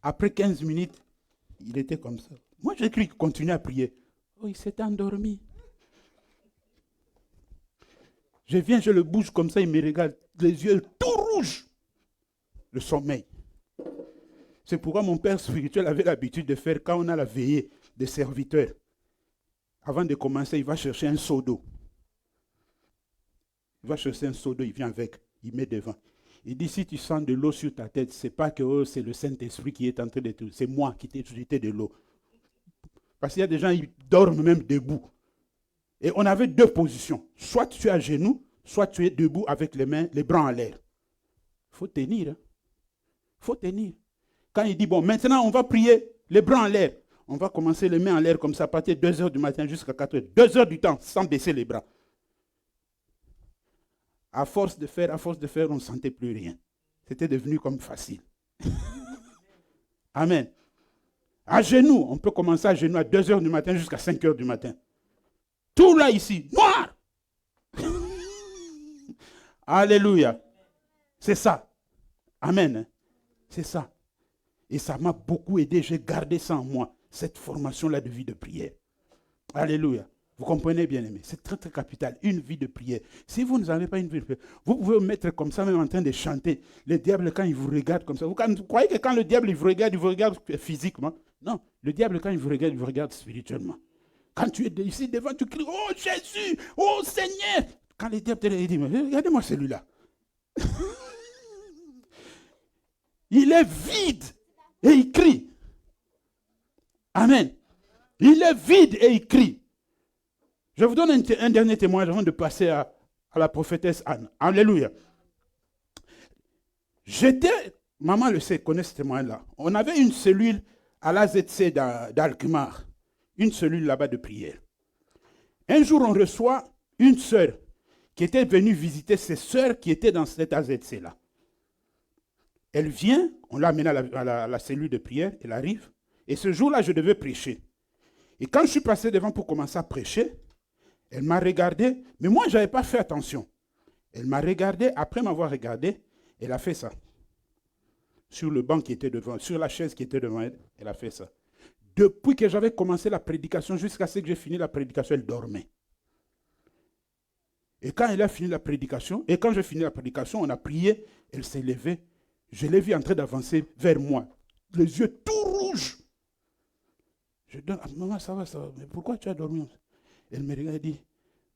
Après 15 minutes, il était comme ça. Moi, j'ai cru qu'il continuait à prier. Oh, il s'est endormi. Je viens, je le bouge comme ça, il me regarde, les yeux tout rouges. Le sommeil. C'est pourquoi mon père spirituel avait l'habitude de faire, quand on a la veillée des serviteurs, avant de commencer, il va chercher un seau d'eau. Il va chercher un seau d'eau, il vient avec, il met devant. Il dit, si tu sens de l'eau sur ta tête, ce n'est pas que c'est le Saint-Esprit qui est en train de te... C'est moi qui t'ai jeté de l'eau. Parce qu'il y a des gens, ils dorment même debout. Et on avait 2 positions. Soit tu es à genoux, soit tu es debout avec les mains, les bras en l'air. Il faut tenir. Il faut tenir. Quand il dit, bon, maintenant on va prier les bras en l'air. On va commencer les mains en l'air comme ça, à partir de 2 heures du matin jusqu'à 4 heures. 2 heures du temps, sans baisser les bras. À force de faire, on ne sentait plus rien. C'était devenu comme facile. Amen. À genoux, on peut commencer à genoux à 2 heures du matin jusqu'à 5 heures du matin. Tout là ici, noir. Alléluia. C'est ça. Amen. C'est ça. Et ça m'a beaucoup aidé. J'ai gardé ça en moi, cette formation-là de vie de prière. Alléluia. Vous comprenez, bien aimé, c'est très très capital, une vie de prière. Si vous n'avez pas une vie de prière, vous pouvez vous mettre comme ça, même en train de chanter. Le diable, quand il vous regarde comme ça, vous croyez que quand le diable il vous regarde physiquement? Non, le diable, quand il vous regarde spirituellement. Quand tu es ici devant, tu cries, oh Jésus, oh Seigneur. Quand le diable te regarde, il dit, regardez-moi celui-là. Il est vide et il crie. Amen. Il est vide et il crie. Je vous donne un dernier témoignage avant de passer à la prophétesse Anne. Alléluia. Maman le sait, connaît ce témoignage-là. On avait une cellule à l'AZC d'Alkmaar. Une cellule là-bas de prière. Un jour, on reçoit une sœur qui était venue visiter ses sœurs qui étaient dans cette AZC-là. Elle vient, on l'a amenée à la cellule de prière, elle arrive. Et ce jour-là, je devais prêcher. Et quand je suis passé devant pour commencer à prêcher, elle m'a regardé, mais moi, je n'avais pas fait attention. Elle m'a regardé, après m'avoir regardé, elle a fait ça. Sur le banc qui était devant, sur la chaise qui était devant elle, elle a fait ça. Depuis que j'avais commencé la prédication, jusqu'à ce que j'ai fini la prédication, elle dormait. Et quand elle a fini la prédication, on a prié, elle s'est levée. Je l'ai vue en train d'avancer vers moi, les yeux tout rouges. Je dis, ah, maman, ça va, mais pourquoi tu as dormi? Elle me regarde et dit,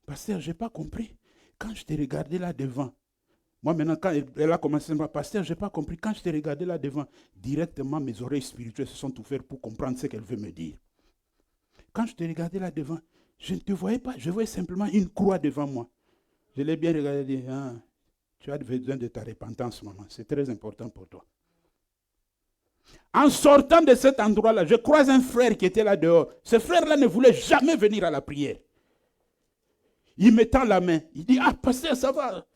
pasteur, je n'ai pas compris. Quand je t'ai regardé là devant, moi maintenant, quand elle a commencé à me dire, pasteur, je n'ai pas compris. Quand je t'ai regardé là devant, directement mes oreilles spirituelles se sont ouvertes pour comprendre ce qu'elle veut me dire. Quand je t'ai regardé là devant, je ne te voyais pas, je voyais simplement une croix devant moi. Je l'ai bien regardé et dit, tu as besoin de ta repentance, maman. C'est très important pour toi. En sortant de cet endroit-là, je croise un frère qui était là dehors. Ce frère-là ne voulait jamais venir à la prière. Il me tend la main. Il dit, ah, pasteur, ça va.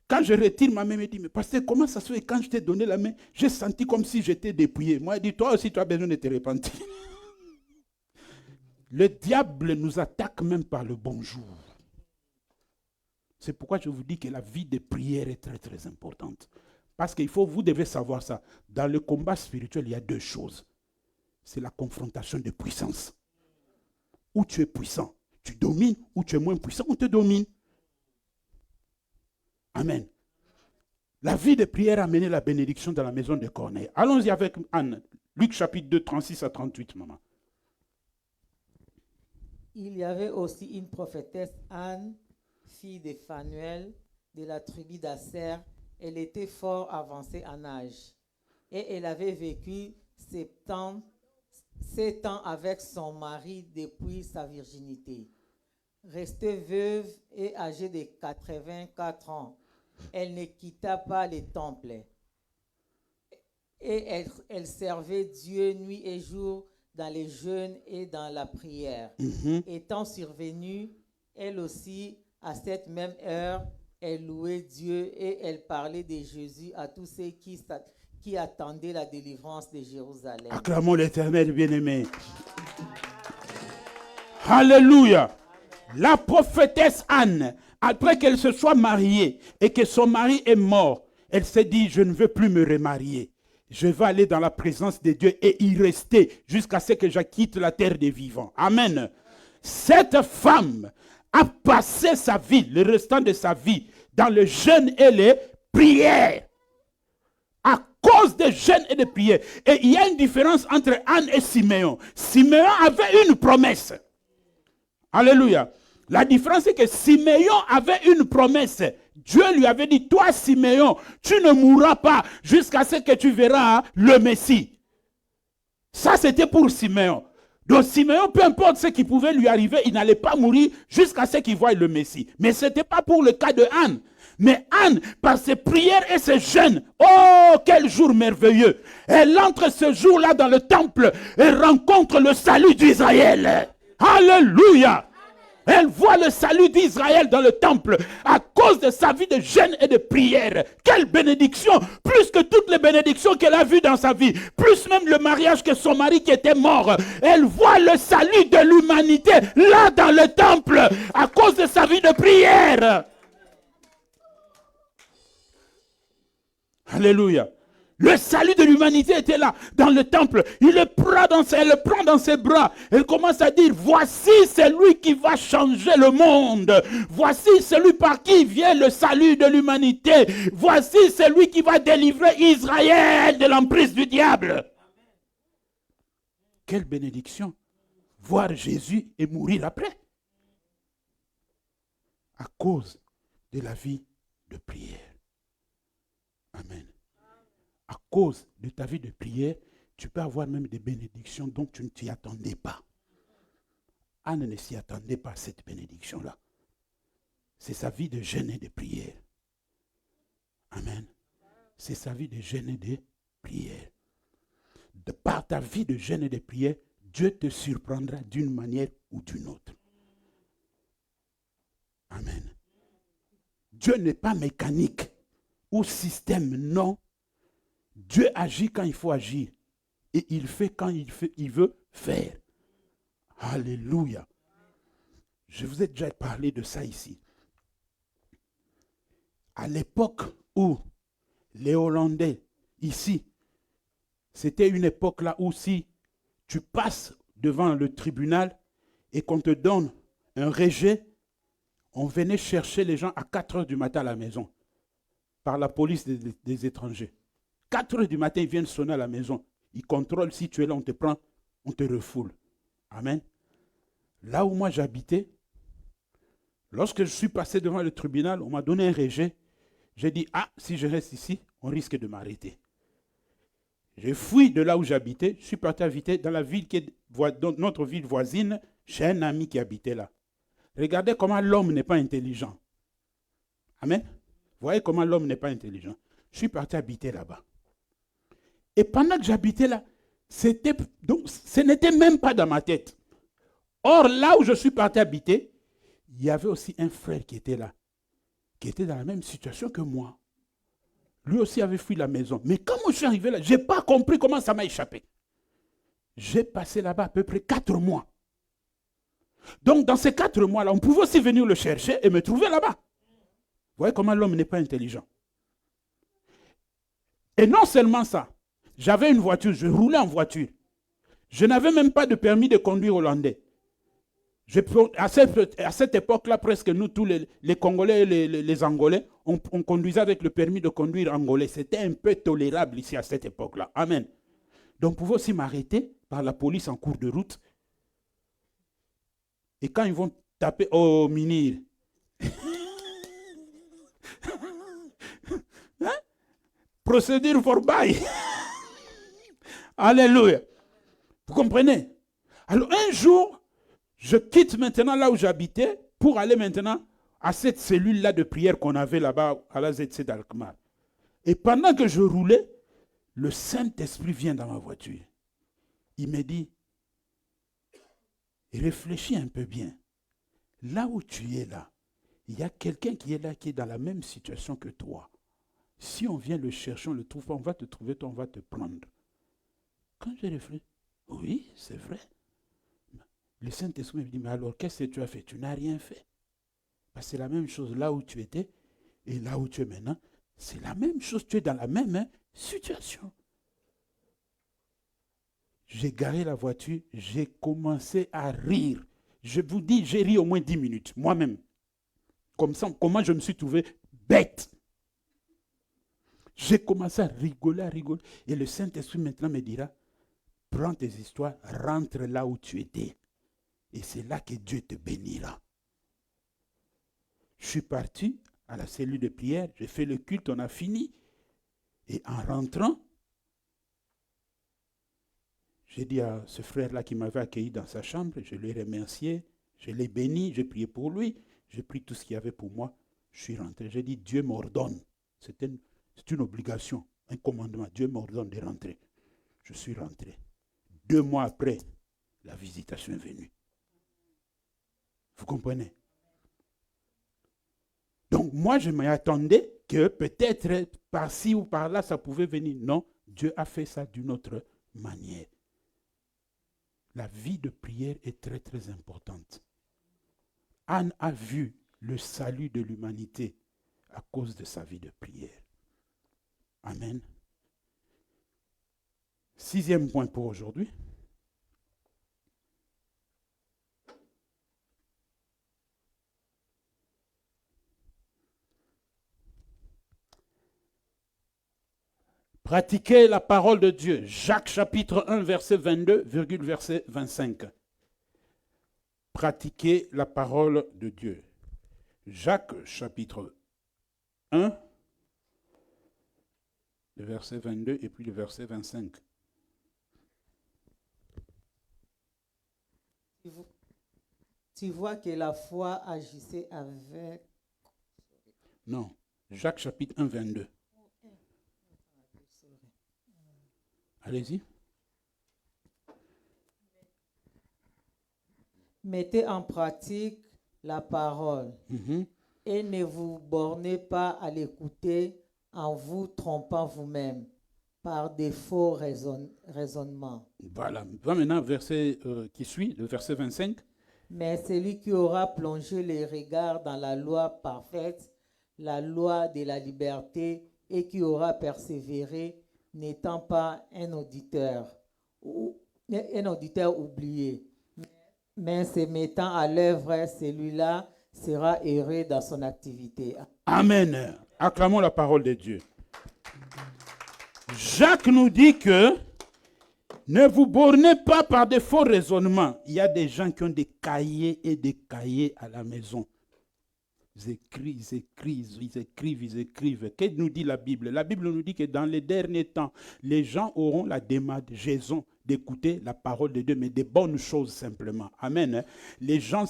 Quand je retire ma main, il me dit, mais pasteur, comment ça se fait? Quand je t'ai donné la main, j'ai senti comme si j'étais dépouillé. Moi, il dit, toi aussi, tu as besoin de te repentir. Le diable nous attaque même par le bonjour. C'est pourquoi je vous dis que la vie de prière est très, très importante. Parce qu'il faut, vous devez savoir ça. Dans le combat spirituel, il y a deux choses. C'est la confrontation de puissance. Où tu es puissant, tu domines, ou tu es moins puissant, on te domine. Amen. La vie de prière a mené la bénédiction dans la maison de Corneille. Allons-y avec Anne. Luc chapitre 2, 36 à 38, maman. Il y avait aussi une prophétesse Anne, fille de Phanuel, de la tribu d'Aser. Elle était fort avancée en âge. Et elle avait vécu 7 ans avec son mari depuis sa virginité. Restée veuve et âgée de 84 ans, elle ne quitta pas le temple. Et elle servait Dieu nuit et jour dans les jeûnes et dans la prière. Étant survenue, elle aussi, à cette même heure, elle louait Dieu et elle parlait de Jésus à tous ceux qui attendaient la délivrance de Jérusalem. Acclamons l'Éternel bien-aimé. Alléluia. La prophétesse Anne, après qu'elle se soit mariée et que son mari est mort, elle s'est dit, je ne veux plus me remarier. Je vais aller dans la présence de Dieu et y rester jusqu'à ce que je quitte la terre des vivants. Amen. Cette femme a passé sa vie, le restant de sa vie, dans le jeûne et les prières. À cause des jeûnes et des prières. Et il y a une différence entre Anne et Siméon. Siméon avait une promesse. Alléluia. La différence c'est que Siméon avait une promesse. Dieu lui avait dit, toi Siméon, tu ne mourras pas jusqu'à ce que tu verras le Messie. Ça c'était pour Siméon. Donc Siméon, peu importe ce qui pouvait lui arriver, il n'allait pas mourir jusqu'à ce qu'il voie le Messie. Mais ce n'était pas pour le cas de Anne. Mais Anne, par ses prières et ses jeûnes, oh, quel jour merveilleux. Elle entre ce jour-là dans le temple et rencontre le salut d'Israël. Alléluia. Elle voit le salut d'Israël dans le temple à cause de sa vie de jeûne et de prière. Quelle bénédiction! Plus que toutes les bénédictions qu'elle a vues dans sa vie. Plus même le mariage que son mari qui était mort. Elle voit le salut de l'humanité là dans le temple à cause de sa vie de prière. Alléluia. Le salut de l'humanité était là, dans le temple. Elle le prend dans ses bras. Elle commence à dire, voici celui qui va changer le monde. Voici celui par qui vient le salut de l'humanité. Voici celui qui va délivrer Israël de l'emprise du diable. Quelle bénédiction. Voir Jésus et mourir après. À cause de la vie de prière. Amen. À cause de ta vie de prière, tu peux avoir même des bénédictions dont tu ne t'y attendais pas. Anne ne s'y attendait pas à cette bénédiction-là. C'est sa vie de jeûne et de prière. Amen. C'est sa vie de jeûne et de prière. Par ta vie de jeûne et de prière, Dieu te surprendra d'une manière ou d'une autre. Amen. Dieu n'est pas mécanique ou système, non. Dieu agit quand il faut agir. Et il fait quand il veut faire. Alléluia. Je vous ai déjà parlé de ça ici. À l'époque où les Hollandais, ici, c'était une époque là où si tu passes devant le tribunal et qu'on te donne un rejet, on venait chercher les gens à 4 heures du matin à la maison par la police des étrangers. 4 heures du matin, ils viennent sonner à la maison. Ils contrôlent si tu es là, on te prend, on te refoule. Amen. Là où moi j'habitais, lorsque je suis passé devant le tribunal, on m'a donné un rejet. J'ai dit, ah, si je reste ici, on risque de m'arrêter. J'ai fui de là où j'habitais, je suis parti habiter dans la ville qui est dans notre ville voisine, chez un ami qui habitait là. Regardez comment l'homme n'est pas intelligent. Amen. Vous voyez comment l'homme n'est pas intelligent. Je suis parti habiter là-bas. Et pendant que j'habitais là, donc, ce n'était même pas dans ma tête. Or, là où je suis parti habiter, il y avait aussi un frère qui était là, qui était dans la même situation que moi. Lui aussi avait fui la maison. Mais quand je suis arrivé là, je n'ai pas compris comment ça m'a échappé. J'ai passé là-bas à peu près 4 mois. Donc, dans ces 4 mois-là, on pouvait aussi venir le chercher et me trouver là-bas. Vous voyez comment l'homme n'est pas intelligent. Et non seulement ça, j'avais une voiture, je roulais en voiture. Je n'avais même pas de permis de conduire hollandais. À cette époque-là, presque nous, tous les Congolais et les Angolais, on conduisait avec le permis de conduire angolais. C'était un peu tolérable ici à cette époque-là. Amen. Donc, on pouvait aussi m'arrêter par la police en cours de route. Et quand ils vont taper au Minir, hein? Procédure for buy. Alléluia. Vous comprenez? Alors, un jour, je quitte maintenant là où j'habitais pour aller maintenant à cette cellule-là de prière qu'on avait là-bas à la ZC d'Alkmaar. Et pendant que je roulais, le Saint-Esprit vient dans ma voiture. Il me dit, réfléchis un peu bien. Là où tu es là, il y a quelqu'un qui est là, qui est dans la même situation que toi. Si on vient le chercher, on le trouve pas, on va te trouver, toi, on va te prendre. Quand j'ai réfléchi, oui, c'est vrai. Le Saint-Esprit me dit, mais alors qu'est-ce que tu as fait? Tu n'as rien fait. Parce que c'est la même chose là où tu étais et là où tu es maintenant. C'est la même chose, tu es dans la même situation. J'ai garé la voiture, j'ai commencé à rire. Je vous dis, j'ai ri au moins 10 minutes, moi-même. Comme ça, comment je me suis trouvé bête. J'ai commencé à rigoler. Et le Saint-Esprit maintenant me dira, prends tes histoires, rentre là où tu étais. Et c'est là que Dieu te bénira. Je suis parti à la cellule de prière, j'ai fait le culte, on a fini. Et en rentrant, j'ai dit à ce frère-là qui m'avait accueilli dans sa chambre, je lui ai remercié, je l'ai béni, j'ai prié pour lui, j'ai pris tout ce qu'il y avait pour moi. Je suis rentré, j'ai dit, Dieu m'ordonne. C'est une obligation, un commandement. Dieu m'ordonne de rentrer. Je suis rentré. 2 mois après, la visitation est venue. Vous comprenez? Donc moi, je m'attendais que peut-être par-ci ou par-là, ça pouvait venir. Non, Dieu a fait ça d'une autre manière. La vie de prière est très, très importante. Anne a vu le salut de l'humanité à cause de sa vie de prière. Amen. 6e point pour aujourd'hui. Pratiquez la parole de Dieu. Jacques chapitre 1, verset 22, verset 25. Pratiquez la parole de Dieu. Jacques chapitre 1, le verset 22 et puis le verset 25. Tu vois que la foi agissait avec... Non, Jacques chapitre 1, 22. Allez-y. Mettez en pratique la parole et ne vous bornez pas à l'écouter en vous trompant vous-même par des faux raisonnements. Voilà. Va maintenant au verset qui suit, le verset 25. Mais celui qui aura plongé les regards dans la loi parfaite, la loi de la liberté, et qui aura persévéré, n'étant pas un auditeur oublié, mais se mettant à l'œuvre, celui-là sera heureux dans son activité. Amen. Acclamons la parole de Dieu. Jacques nous dit que ne vous bornez pas par de faux raisonnements. Il y a des gens qui ont des cahiers et des cahiers à la maison. Ils écrivent. Qu'est-ce que nous dit la Bible? La Bible nous dit que dans les derniers temps, les gens auront la démagogie. d'écouter la parole de Dieu, mais des bonnes choses simplement. Amen. Hein. Les gens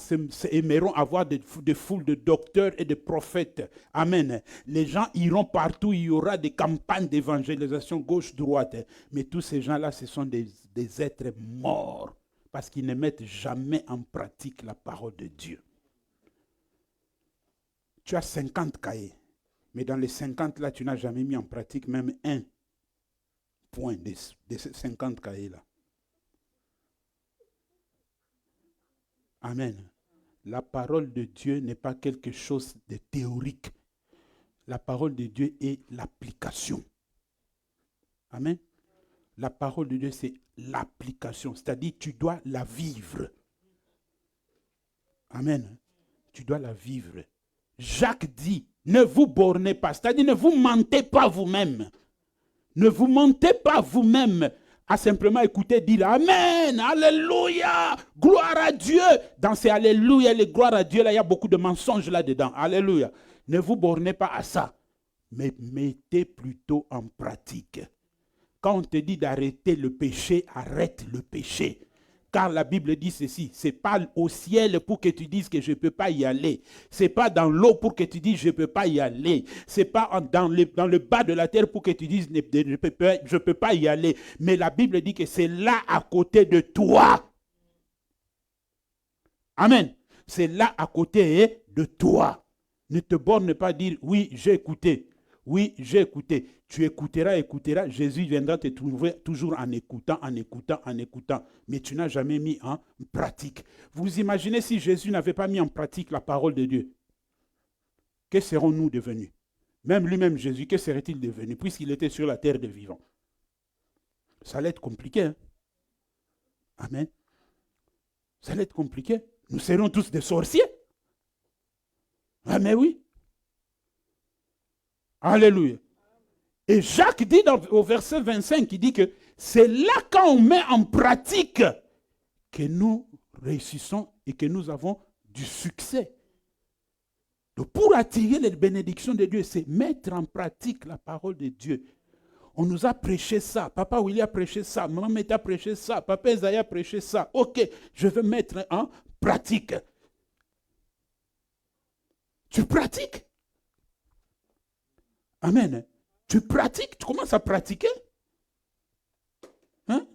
aimeront avoir des foules de docteurs et de prophètes. Amen. Hein. Les gens iront partout, il y aura des campagnes d'évangélisation gauche-droite. Hein. Mais tous ces gens-là, ce sont des êtres morts parce qu'ils ne mettent jamais en pratique la parole de Dieu. Tu as 50 cahiers, mais dans les 50 là, tu n'as jamais mis en pratique même un point de ces 50 cahiers-là. Amen. La parole de Dieu n'est pas quelque chose de théorique. La parole de Dieu est l'application. Amen. La parole de Dieu, c'est l'application. C'est-à-dire, tu dois la vivre. Amen. Tu dois la vivre. Jacques dit, ne vous bornez pas. C'est-à-dire, ne vous mentez pas vous-même. Ne vous mentez pas vous-même à simplement écouter dire Amen, Alléluia, gloire à Dieu. Dans ces Alléluia, les gloires à Dieu, là, il y a beaucoup de mensonges là-dedans. Alléluia. Ne vous bornez pas à ça, mais mettez plutôt en pratique. Quand on te dit d'arrêter le péché, arrête le péché. Car la Bible dit ceci, ce n'est pas au ciel pour que tu dises que je ne peux pas y aller. Ce n'est pas dans l'eau pour que tu dises je ne peux pas y aller. Ce n'est pas dans le bas de la terre pour que tu dises je ne peux pas y aller. Mais la Bible dit que c'est là à côté de toi. Amen. C'est là à côté de toi. Ne te borne pas à dire oui, j'ai écouté. Oui, j'ai écouté. Tu écouteras. Jésus viendra te trouver toujours en écoutant. Mais tu n'as jamais mis en pratique. Vous imaginez si Jésus n'avait pas mis en pratique la parole de Dieu? Que serons-nous devenus? Même lui-même, Jésus, que serait-il devenu puisqu'il était sur la terre des vivants? Ça allait être compliqué. Hein? Amen. Ça allait être compliqué. Nous serons tous des sorciers. Ah mais oui. Alléluia. Et Jacques dit au verset 25, il dit que c'est là quand on met en pratique que nous réussissons et que nous avons du succès. Donc pour attirer les bénédictions de Dieu, c'est mettre en pratique la parole de Dieu. On nous a prêché ça, Papa Willy a prêché ça, Maman Meta a prêché ça, Papa Esaïe a prêché ça. Ok, je vais mettre en pratique. Tu pratiques? Amen. Tu pratiques, tu commences à pratiquer. Hein?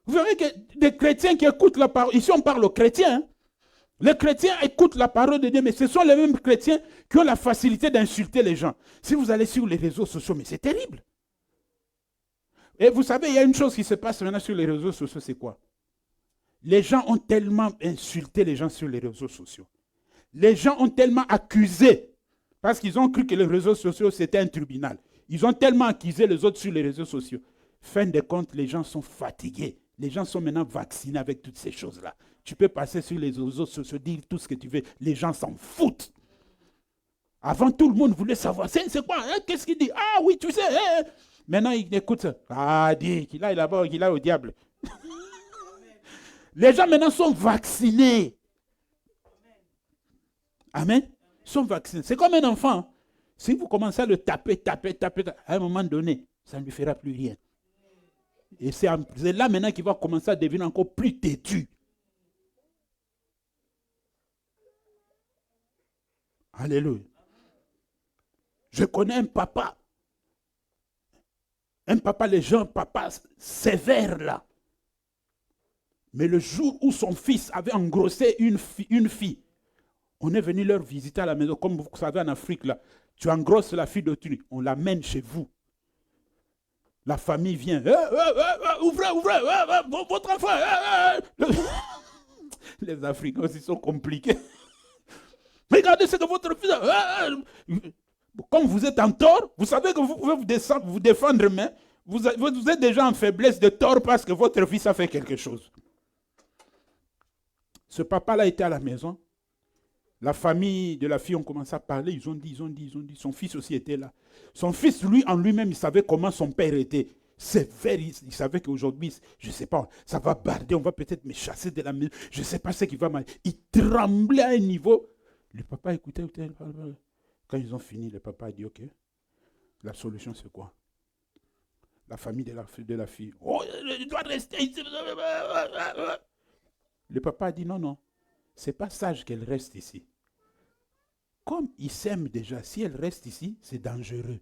Vous verrez que des chrétiens qui écoutent la parole, ici on parle aux chrétiens. Hein? Les chrétiens écoutent la parole de Dieu, mais ce sont les mêmes chrétiens qui ont la facilité d'insulter les gens. Si vous allez sur les réseaux sociaux, mais c'est terrible. Et vous savez, il y a une chose qui se passe maintenant sur les réseaux sociaux, c'est quoi? Les gens ont tellement insulté les gens sur les réseaux sociaux. Les gens ont tellement accusé. Parce qu'ils ont cru que les réseaux sociaux, c'était un tribunal. Ils ont tellement accusé les autres sur les réseaux sociaux. Fin de compte, les gens sont fatigués. Les gens sont maintenant vaccinés avec toutes ces choses-là. Tu peux passer sur les réseaux sociaux, dire tout ce que tu veux. Les gens s'en foutent. Avant, tout le monde voulait savoir. C'est quoi? Hein? Qu'est-ce qu'il dit? Ah oui, tu sais. Hein? Maintenant, il écoute ça. Ah, dit qu'il aille là-bas, qu'il aille au diable. Les gens maintenant sont vaccinés. Amen. Sont vaccinés. C'est comme un enfant. Si vous commencez à le taper, à un moment donné, ça ne lui fera plus rien. Et c'est là maintenant qu'il va commencer à devenir encore plus têtu. Alléluia. Je connais un papa, les gens, papa sévère là. Mais le jour où son fils avait engrossé une fille, on est venu leur visiter à la maison. Comme vous savez, en Afrique, là, tu engrosses la fille d'autrui, on l'amène chez vous. La famille vient. Ouvrez, votre enfant. Les Africains aussi sont compliqués. Regardez ce que votre fils a. Comme vous êtes en tort, vous savez que vous pouvez vous défendre, mais vous êtes déjà en faiblesse de tort parce que votre fils a fait quelque chose. Ce papa-là était à la maison. La famille de la fille ont commencé à parler, ils ont dit. Son fils aussi était là. Son fils, lui, en lui-même, il savait comment son père était. Sévère, il savait qu'aujourd'hui, je ne sais pas, ça va barder, on va peut-être me chasser de la maison, je ne sais pas ce qui va mal. Il tremblait à un niveau. Le papa écoutait. Quand ils ont fini, le papa a dit, ok, la solution c'est quoi? La famille de la fille. Oh, il doit rester ici. Le papa a dit non, non. C'est pas sage qu'elle reste ici. Comme ils s'aiment déjà, si elle reste ici, c'est dangereux.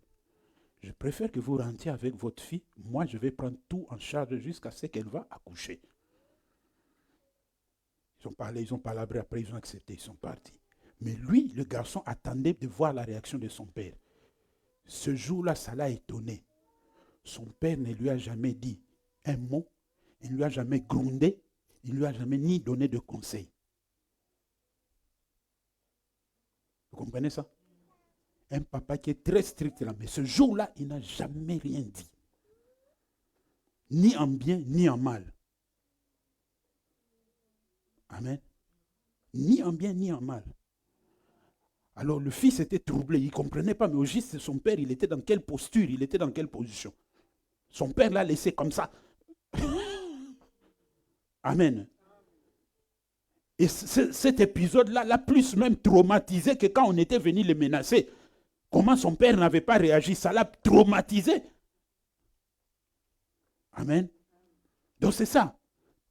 Je préfère que vous rentriez avec votre fille. Moi, je vais prendre tout en charge jusqu'à ce qu'elle va accoucher. Ils ont parlé, ils ont palabré, après ils ont accepté, ils sont partis. Mais lui, le garçon, attendait de voir la réaction de son père. Ce jour-là, ça l'a étonné. Son père ne lui a jamais dit un mot, il ne lui a jamais grondé, il ne lui a jamais ni donné de conseils. Vous comprenez ça? Un papa qui est très strict là, mais ce jour-là, il n'a jamais rien dit. Ni en bien, ni en mal. Amen. Ni en bien, ni en mal. Alors le fils était troublé, il ne comprenait pas, mais au juste son père, il était dans quelle posture, il était dans quelle position. Son père l'a laissé comme ça. Amen. Et cet épisode-là l'a plus même traumatisé que quand on était venu le menacer. Comment son père n'avait pas réagi, ça l'a traumatisé. Amen. Donc c'est ça.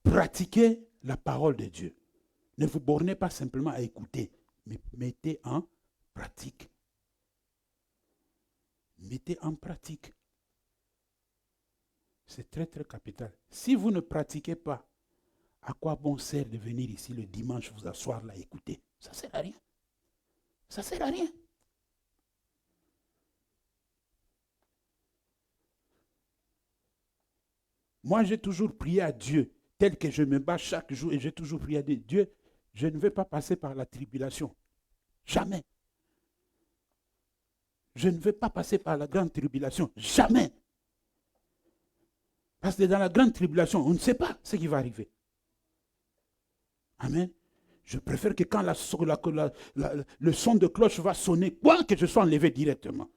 Pratiquez la parole de Dieu. Ne vous bornez pas simplement à écouter, mais mettez en pratique. Mettez en pratique. C'est très très capital. Si vous ne pratiquez pas, à quoi bon sert de venir ici le dimanche vous asseoir là écouter? Ça ne sert à rien. Ça ne sert à rien. Moi, j'ai toujours prié à Dieu, tel que je me bats chaque jour, et j'ai toujours prié à Dieu. Dieu, je ne veux pas passer par la tribulation. Jamais. Je ne veux pas passer par la grande tribulation. Jamais. Parce que dans la grande tribulation, on ne sait pas ce qui va arriver. Amen. Je préfère que quand le son de cloche va sonner, que je sois enlevé directement.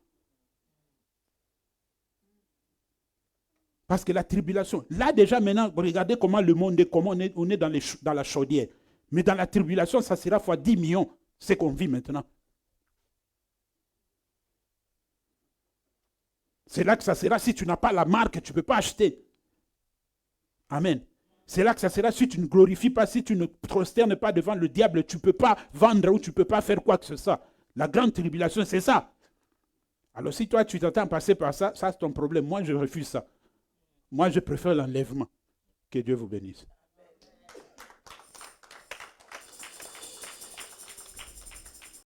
Parce que la tribulation, là déjà maintenant, regardez comment le monde est, comment on est dans la chaudière. Mais dans la tribulation, ça sera fois 10 millions, ce qu'on vit maintenant. C'est là que ça sera, si tu n'as pas la marque, tu ne peux pas acheter. Amen. C'est là que ça sera, si tu ne glorifies pas, si tu ne te prosternes pas devant le diable, tu ne peux pas vendre ou tu ne peux pas faire quoi que ce soit. La grande tribulation, c'est ça. Alors si toi, tu t'entends passer par ça, ça c'est ton problème. Moi, je refuse ça. Moi, je préfère l'enlèvement. Que Dieu vous bénisse.